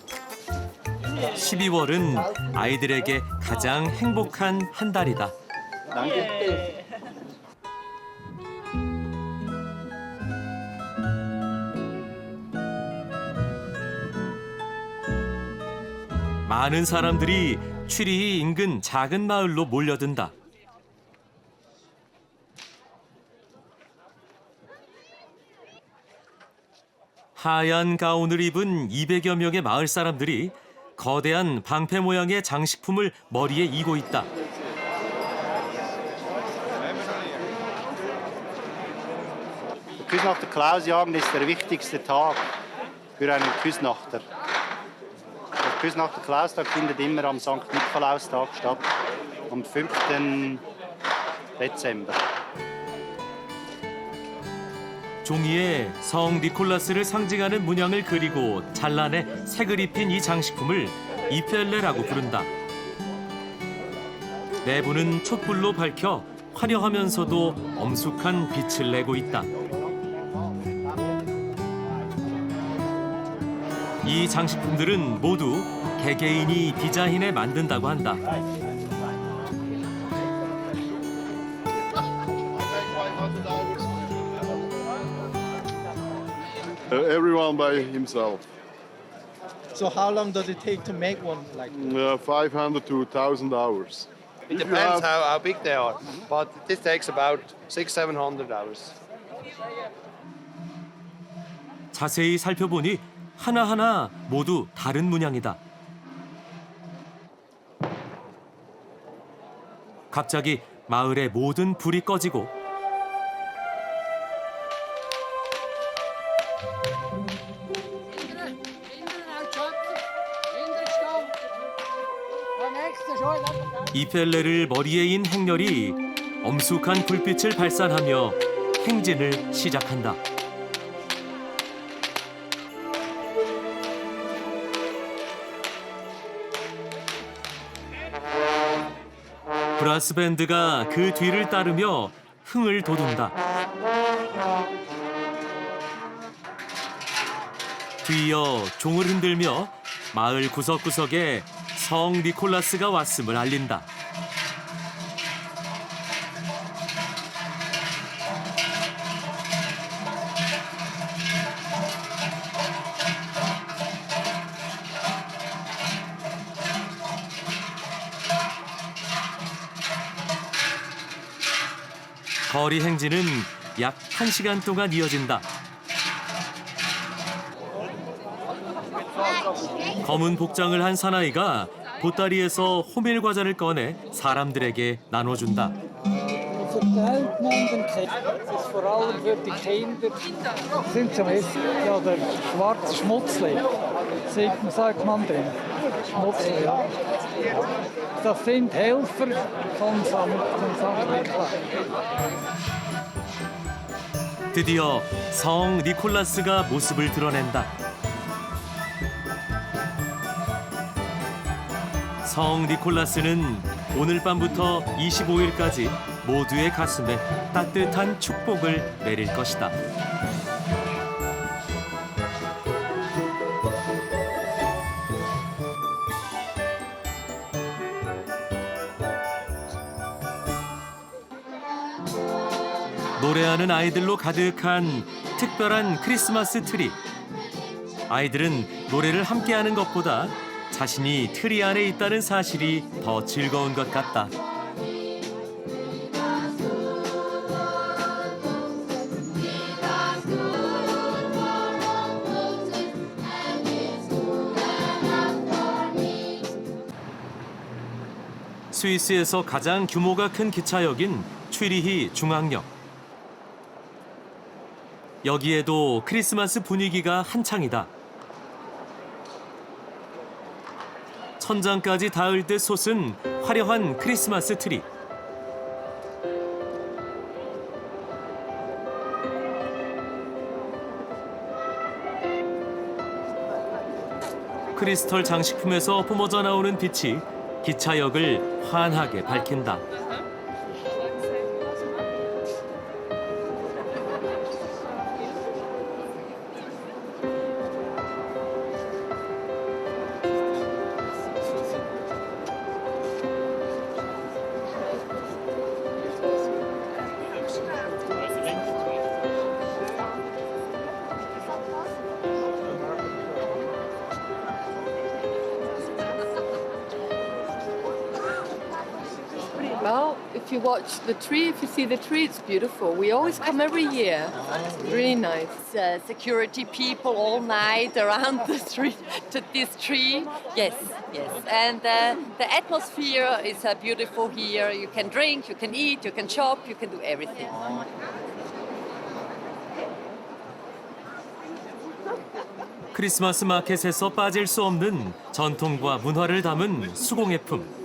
12월은 아이들에게 가장 행복한 한 달이다. Danke. 많은 사람들이 취리히 인근 작은 마을로 몰려든다. 하얀 가운을 입은 200여 명의 마을 사람들이 거대한 방패 모양의 장식품을 머리에 이고 있다. Der Küsnachter Klausjagen ist der wichtigste Tag für einen Küsnachter. Der Küsnachter Klaustag findet immer am St. Nikolaustag statt, am 5. Dezember. 종이에 성 니콜라스를 상징하는 문양을 그리고 잘라내 색을 입힌 이 장식품을 이펠레라고 부른다. 내부는 촛불로 밝혀 화려하면서도 엄숙한 빛을 내고 있다. 이 장식품들은 모두 개개인이 디자인해 만든다고 한다. Everyone by himself. So how long does it take to make one like that? 500 to 1,000 hours. It depends how big they are, but this takes about 600-700 hours. 자세히 살펴보니 하나하나 모두 다른 문양이다. 갑자기 마을의 모든 불이 꺼지고 이펠레를 머리에 인 행렬이 엄숙한 불빛을 발산하며 행진을 시작한다. 브라스 밴드가 그 뒤를 따르며 흥을 돋운다. 뒤이어 종을 흔들며 마을 구석구석에 성 니콜라스가 왔음을 알린다. 거리 행진은 약 1시간 동안 이어진다. 검은 복장을 한 사나이가 보따리에서 호밀 과자를 꺼내 사람들에게 나눠준다. Verteilt man den Käse. Das ist vor allem für die Kinder. Sind zum Essen. Ja, der schwarze Schmutzli. Sagt man den. Schmutzli, ja. Das sind Helfer von St. Nikolaus. 드디어 성 니콜라스가 모습을 드러낸다. 성 니콜라스는 오늘 밤부터 25일까지 모두의 가슴에 따뜻한 축복을 내릴 것이다. 노래하는 아이들로 가득한 특별한 크리스마스 트리. 아이들은 노래를 함께하는 것보다 자신이 트리 안에 있다는 사실이 더 즐거운 것 같다. 스위스에서 가장 규모가 큰 기차역인 취리히 중앙역. 여기에도 크리스마스 분위기가 한창이다. 천장까지 닿을 듯 솟은 화려한 크리스마스 트리. 크리스털 장식품에서 뿜어져 나오는 빛이 기차역을 환하게 밝힌다. if you watch the tree, if you see the tree, it's beautiful. We always come every year. Really nice. Security people all night around this tree. Yes, yes. And the atmosphere is beautiful here. You can drink, you can eat, you can shop, you can do everything. 크리스마스 마켓에서 빠질 수 없는 전통과 문화를 담은 수공예품.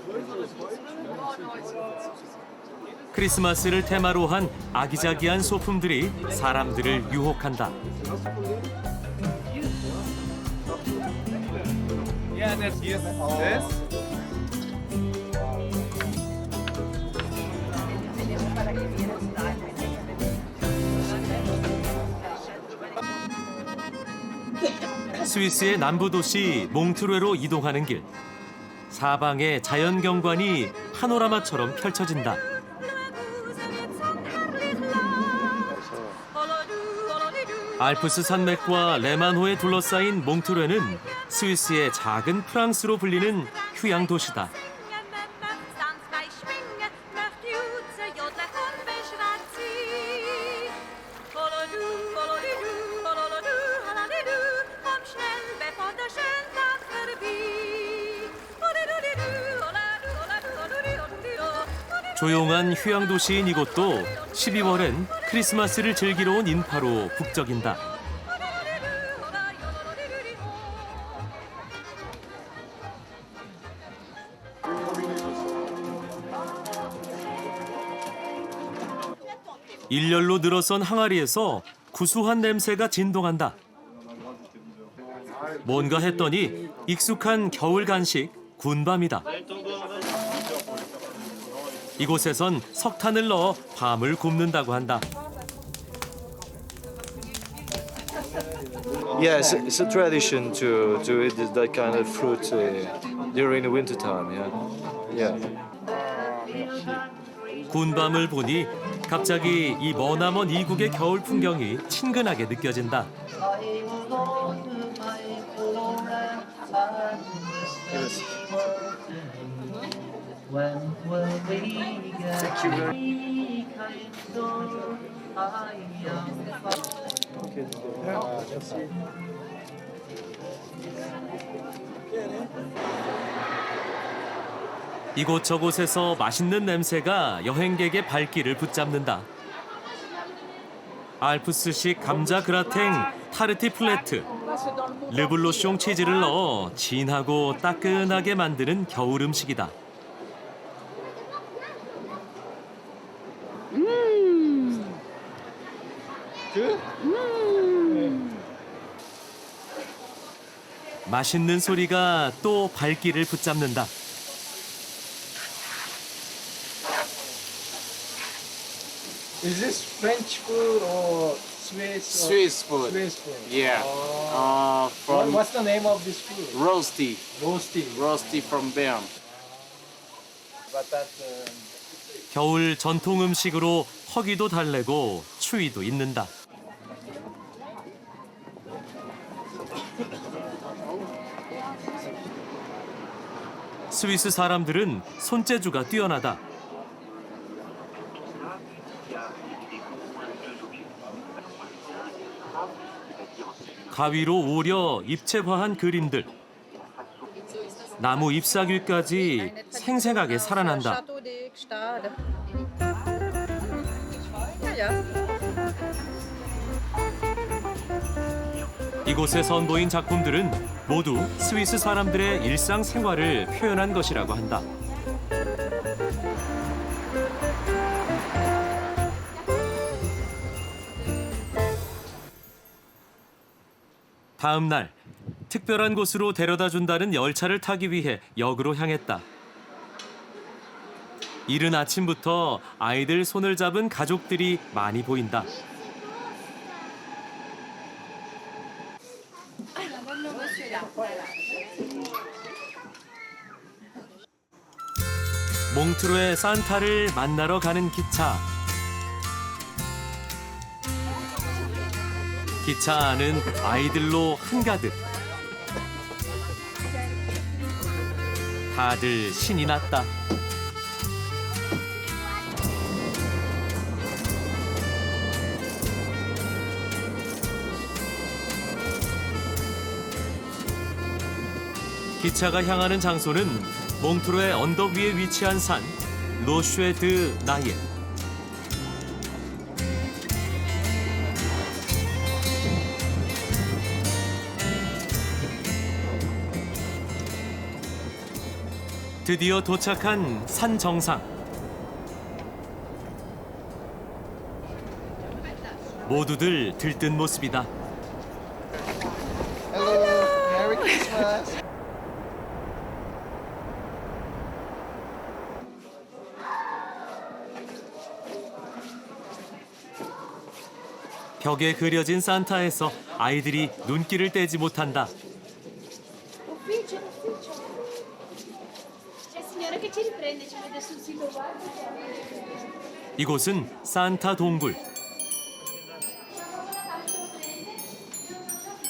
크리스마스를 테마로 한 아기자기한 소품들이 사람들을 유혹한다. 스위스의 남부 도시 몽트르웨로 이동하는 길. 사방에 자연 경관이 파노라마처럼 펼쳐진다. 알프스 산맥과 레만호에 둘러싸인 몽트르웨는 스위스의 작은 프랑스로 불리는 휴양 도시다. 조용한 휴양 도시인 이곳도 12월엔 크리스마스를 즐기러 온 인파로 북적인다. 일렬로 늘어선 항아리에서 구수한 냄새가 진동한다. 뭔가 했더니 익숙한 겨울 간식 군밤이다. 이곳에선 석탄을 넣어 밤을 굽는다고 한다. Yeah, it's a tradition to eat that kind of fruit during the winter time. Yeah. 군밤을 보니 갑자기 이 머나먼 이국의 겨울 풍경이 친근하게 느껴진다. 이곳저곳에서 맛있는 냄새가 여행객의 발길을 붙잡는다. 알프스식 감자 그라탱 타르티 플레트, 르블로숑 치즈를 넣어 진하고 따끈하게 만드는 겨울 음식이다. 맛있는 소리가 또 발길을 붙잡는다. Is this French food or Swiss? Swiss food. Swiss food. Yeah. What's the name of this food? Roasty. Roasty. Roasty from Bern. But that. 겨울 전통 음식으로 허기도 달래고 추위도 잊는다. 스위스 사람들은 손재주가 뛰어나다. 가위로 오려 입체화한 그림들. 나무 잎사귀까지 생생하게 살아난다. 이곳에 선보인 작품들은 모두 스위스 사람들의 일상생활을 표현한 것이라고 한다. 다음 날, 특별한 곳으로 데려다준다는 열차를 타기 위해 역으로 향했다. 이른 아침부터 아이들 손을 잡은 가족들이 많이 보인다. 몽트르웨 산타를 만나러 가는 기차. 기차 안은 아이들로 한가득. 다들 신이 났다. 기차가 향하는 장소는 몽트로의 언덕 위에 위치한 산 로쉐드 나예. 드디어 도착한 산 정상. 모두들 들뜬 모습이다. Merry Christmas. 벽에 그려진 산타에서 아이들이 눈길을 떼지 못한다. 이곳은 산타 동굴.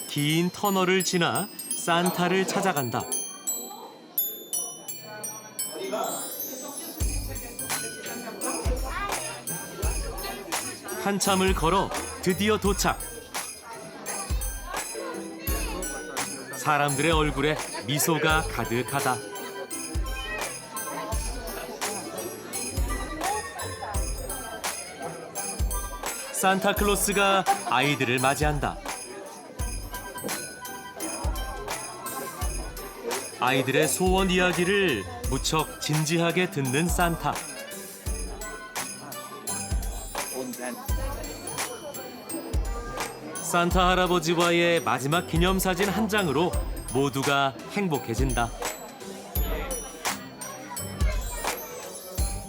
긴 터널을 지나 산타를 찾아간다. 한참을 걸어 드디어 도착. 사람들의 얼굴에 미소가 가득하다. 산타클로스가 아이들을 맞이한다. 아이들의 소원 이야기를 무척 진지하게 듣는 산타. 산타 할아버지와의 마지막 기념사진 한 장으로 모두가 행복해진다.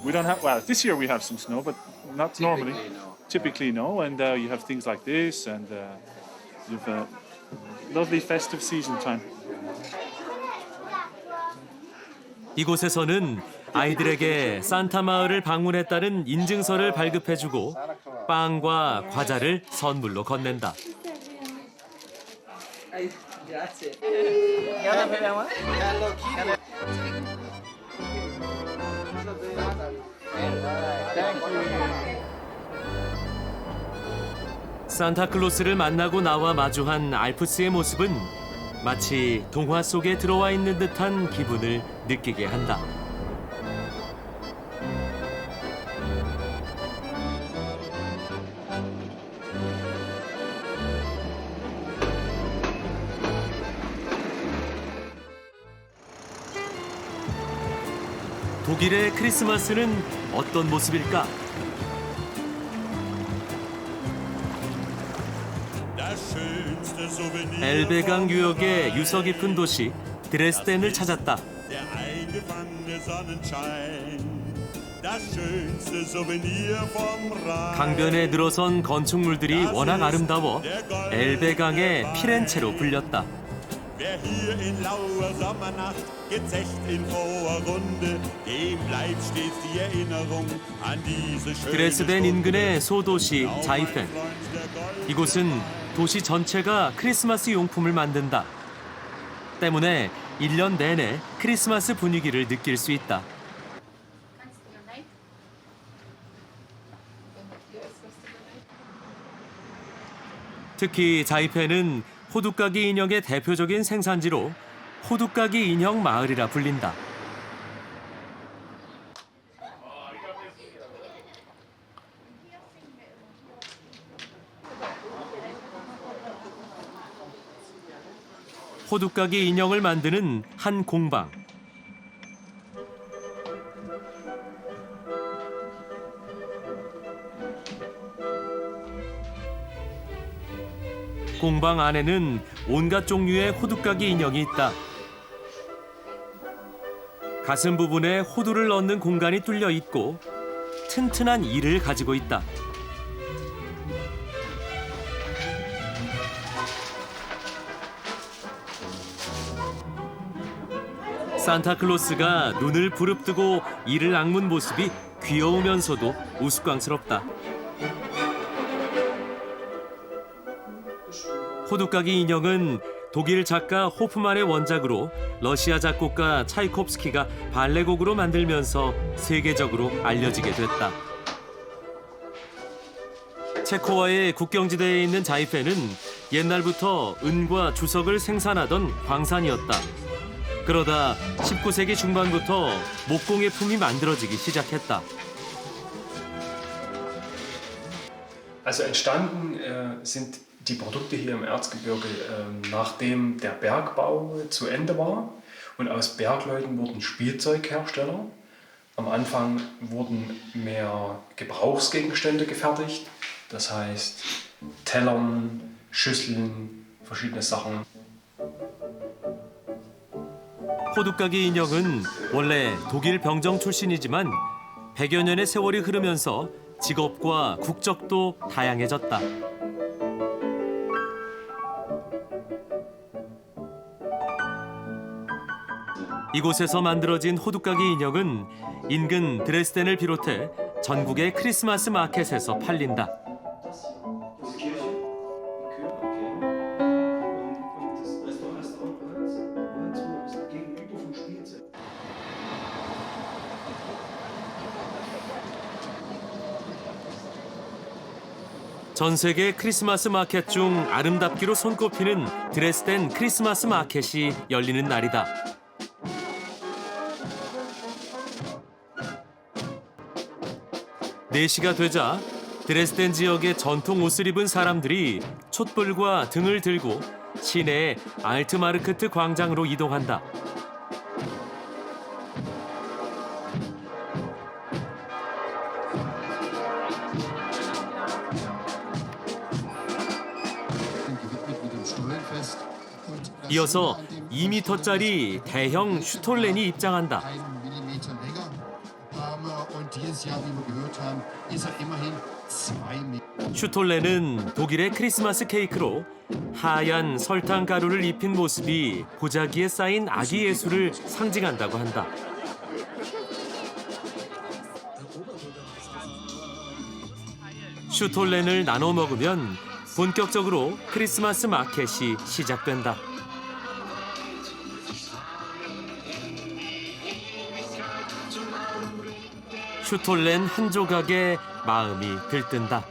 We don't have, well, this year we have some snow, but not normally. Typically, no. And you have things like this, and you have a lovely festive season time. 이곳에서는 아이들에게 산타 마을을 방문했다는 인증서를 발급해주고 빵과 과자를 선물로 건넨다. 산타클로스를 만나고 나와 마주한 알프스의 모습은 마치 동화 속에 들어와 있는 듯한 기분을 느끼게 한다. 독일의 크리스마스는 어떤 모습일까? 엘베강 유역의 유서 깊은 도시 드레스덴을 찾았다. 강변에 늘어선 건축물들이 워낙 아름다워 엘베강의 피렌체로 불렸다. 드레스덴 인근의 소도시 자이펜. 이곳은 도시 전체가 크리스마스 용품을 만든다. 때문에 1년 내내 크리스마스 분위기를 느낄 수 있다. 특히 자이펜은 호두까기 인형의 대표적인 생산지로 호두까기 인형 마을이라 불린다. 호두까기 인형을 만드는 한 공방. 공방 안에는 온갖 종류의 호두까기 인형이 있다. 가슴 부분에 호두를 넣는 공간이 뚫려 있고 튼튼한 이를 가지고 있다. 산타클로스가 눈을 부릅뜨고 이를 앙문 모습이 귀여우면서도 우스꽝스럽다. 호두까기 인형은 독일 작가 호프만의 원작으로 러시아 작곡가 차이콥스키가 발레곡으로 만들면서 세계적으로 알려지게 됐다. 체코와의 국경지대에 있는 자이펜은 옛날부터 은과 주석을 생산하던 광산이었다. 그러다 19세기 중반부터 목공예품이 만들어지기 시작했다. Also entstanden sind die Produkte hier im Erzgebirge, nachdem der Bergbau zu Ende war. Und aus Bergleuten wurden Spielzeughersteller. Am Anfang wurden mehr Gebrauchsgegenstände gefertigt. Das heißt Tellern, Schüsseln, verschiedene Sachen. 호두까기 인형은 원래 독일 병정 출신이지만 100여 년의 세월이 흐르면서 직업과 국적도 다양해졌다. 이곳에서 만들어진 호두까기 인형은 인근 드레스덴을 비롯해 전국의 크리스마스 마켓에서 팔린다. 전 세계 크리스마스 마켓 중 아름답기로 손꼽히는 드레스덴 크리스마스 마켓이 열리는 날이다. 네 시가 되자 드레스덴 지역의 전통 옷을 입은 사람들이 촛불과 등을 들고 시내의 알트마르크트 광장으로 이동한다. 이어서 2m짜리 대형 슈톨렌이 입장한다. 슈톨렌은 독일의 크리스마스 케이크로 하얀 설탕 가루를 입힌 모습이 보자기에 쌓인 아기 예수를 상징한다고 한다. 슈톨렌을 나눠 먹으면 본격적으로 크리스마스 마켓이 시작된다. 슈톨렌 한 조각에 마음이 들뜬다.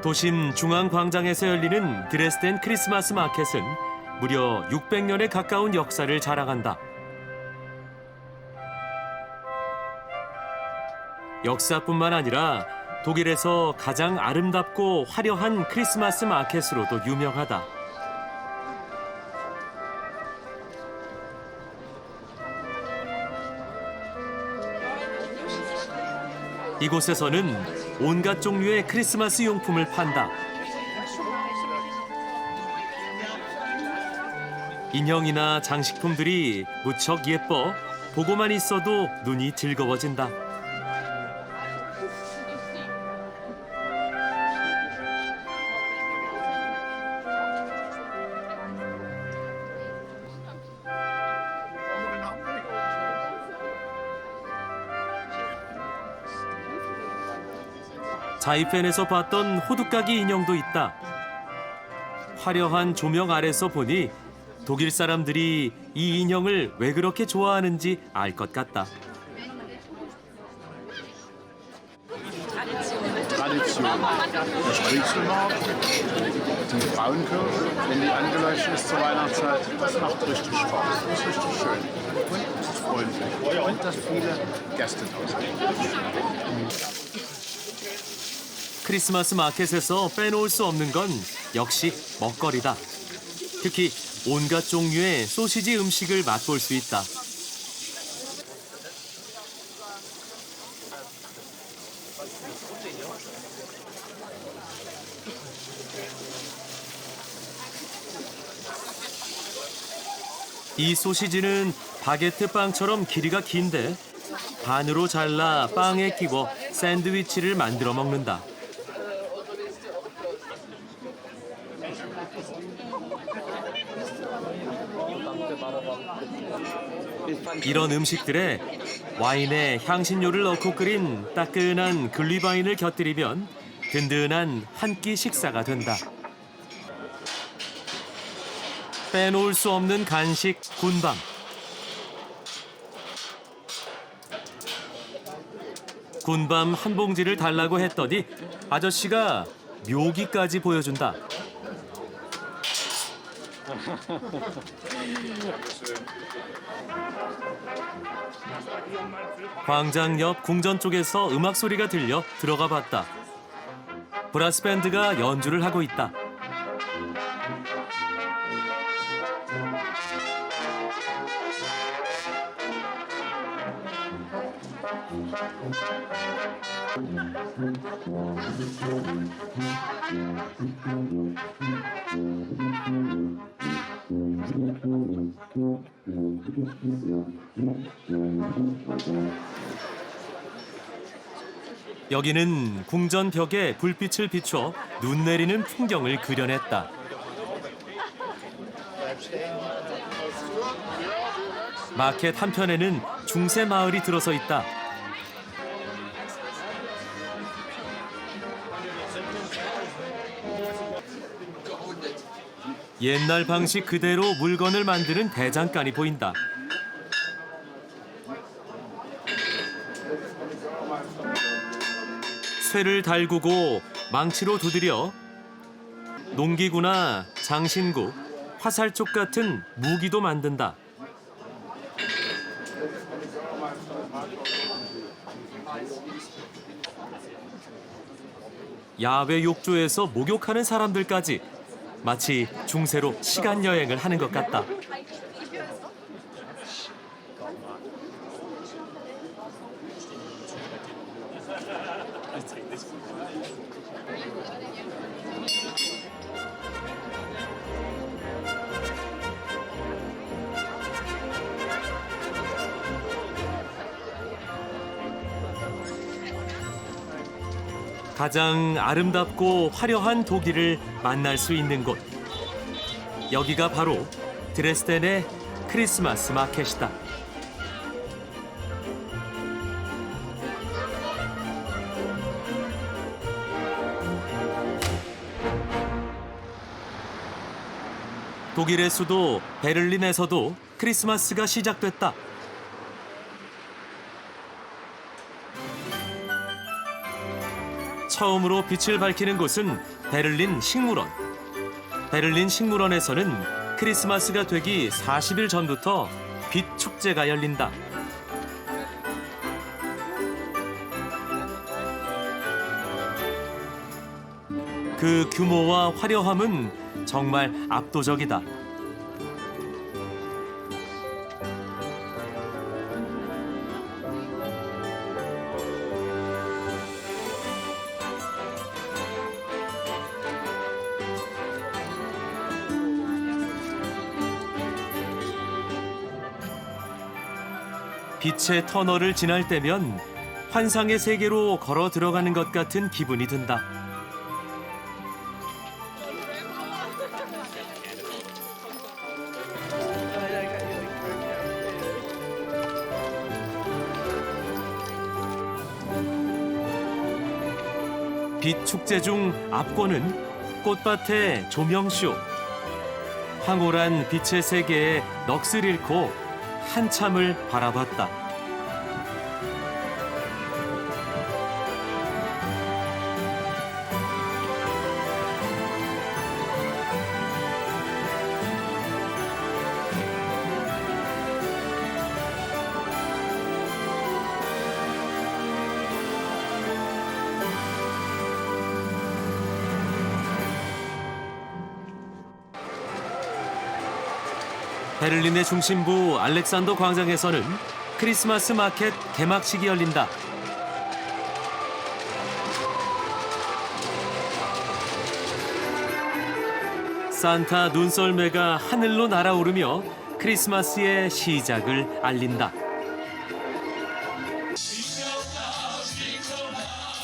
도심 중앙광장에서 열리는 드레스덴 크리스마스 마켓은 무려 600년에 가까운 역사를 자랑한다. 역사뿐만 아니라 독일에서 가장 아름답고 화려한 크리스마스 마켓으로도 유명하다. 이곳에서는 온갖 종류의 크리스마스 용품을 판다. 인형이나 장식품들이 무척 예뻐 보고만 있어도 눈이 즐거워진다. 자이펜에서 봤던 호두까기 인형도 있다. 화려한 조명 아래서 보니 독일 사람들이 이 인형을 왜 그렇게 좋아하는지 알 것 같다. Tradition. Der Striezelmarkt, die Frauenkirche, wenn die angeleuchtet ist zur Weihnachtszeit, das macht richtig Spaß. Das ist richtig schön. Und es ist freundlich. Und dass viele Gäste da sind. 크리스마스 마켓에서 빼놓을 수 없는 건 역시 먹거리다. 특히 온갖 종류의 소시지 음식을 맛볼 수 있다. 이 소시지는 바게트 빵처럼 길이가 긴데 반으로 잘라 빵에 끼워 샌드위치를 만들어 먹는다. 이런 음식들에 와인에 향신료를 넣고 끓인 따끈한 글리바인을 곁들이면 든든한 한 끼 식사가 된다. 빼놓을 수 없는 간식 군밤. 군밤 한 봉지를 달라고 했더니 아저씨가 묘기까지 보여준다. 광장 옆 궁전 쪽에서 음악 소리가 들려 들어가 봤다. 브라스 밴드가 연주를 하고 있다. 여기는 궁전 벽에 불빛을 비춰 눈 내리는 풍경을 그려냈다. 마켓 한편에는 중세 마을이 들어서 있다. 옛날 방식 그대로 물건을 만드는 대장간이 보인다. 쇠를 달구고 망치로 두드려 농기구나 장신구, 화살촉 같은 무기도 만든다. 야외 욕조에서 목욕하는 사람들까지 마치 중세로 시간 여행을 하는 것 같다. 가장 아름답고 화려한 독일을 만날 수 있는 곳. 여기가 바로 드레스덴의 크리스마스 마켓이다. 독일의 수도 베를린에서도 크리스마스가 시작됐다. 처음으로 빛을 밝히는 곳은 베를린 식물원. 베를린 식물원에서는 크리스마스가 되기 40일 전부터 빛 축제가 열린다. 그 규모와 화려함은 정말 압도적이다. 빛의 터널을 지날 때면 환상의 세계로 걸어 들어가는 것 같은 기분이 든다. 빛 축제 중 앞권은 꽃밭의 조명쇼. 황홀한 빛의 세계에 넋을 잃고 한참을 바라봤다. 베를린의 중심부 알렉산더 광장에서는 크리스마스 마켓 개막식이 열린다. 산타 눈썰매가 하늘로 날아오르며 크리스마스의 시작을 알린다.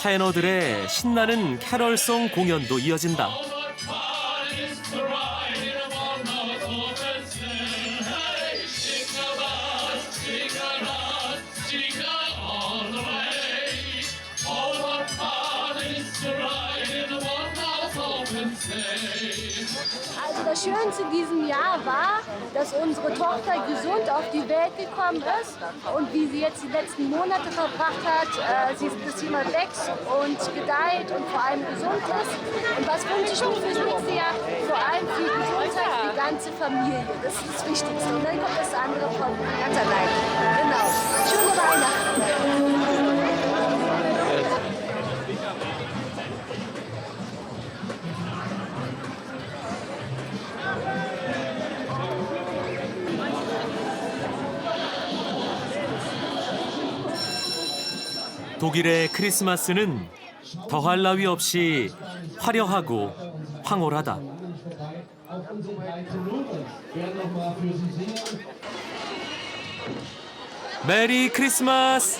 테너들의 신나는 캐럴송 공연도 이어진다. Also das Schönste in diesem Jahr war, dass unsere Tochter gesund auf die Welt gekommen ist und wie sie jetzt die letzten Monate verbracht hat. Sie ist bis jemand wächst und gedeiht und vor allem gesund ist. Und was wünsche ich mir fürs nächste Jahr? Vor allem für die Gesundheit für die ganze Familie. Das ist das Wichtigste. Und dann kommt das andere von ganz allein. Genau. Schöne Weihnachten. 독일의 크리스마스는 더할 나위 없이 화려하고 황홀하다. 메리 크리스마스!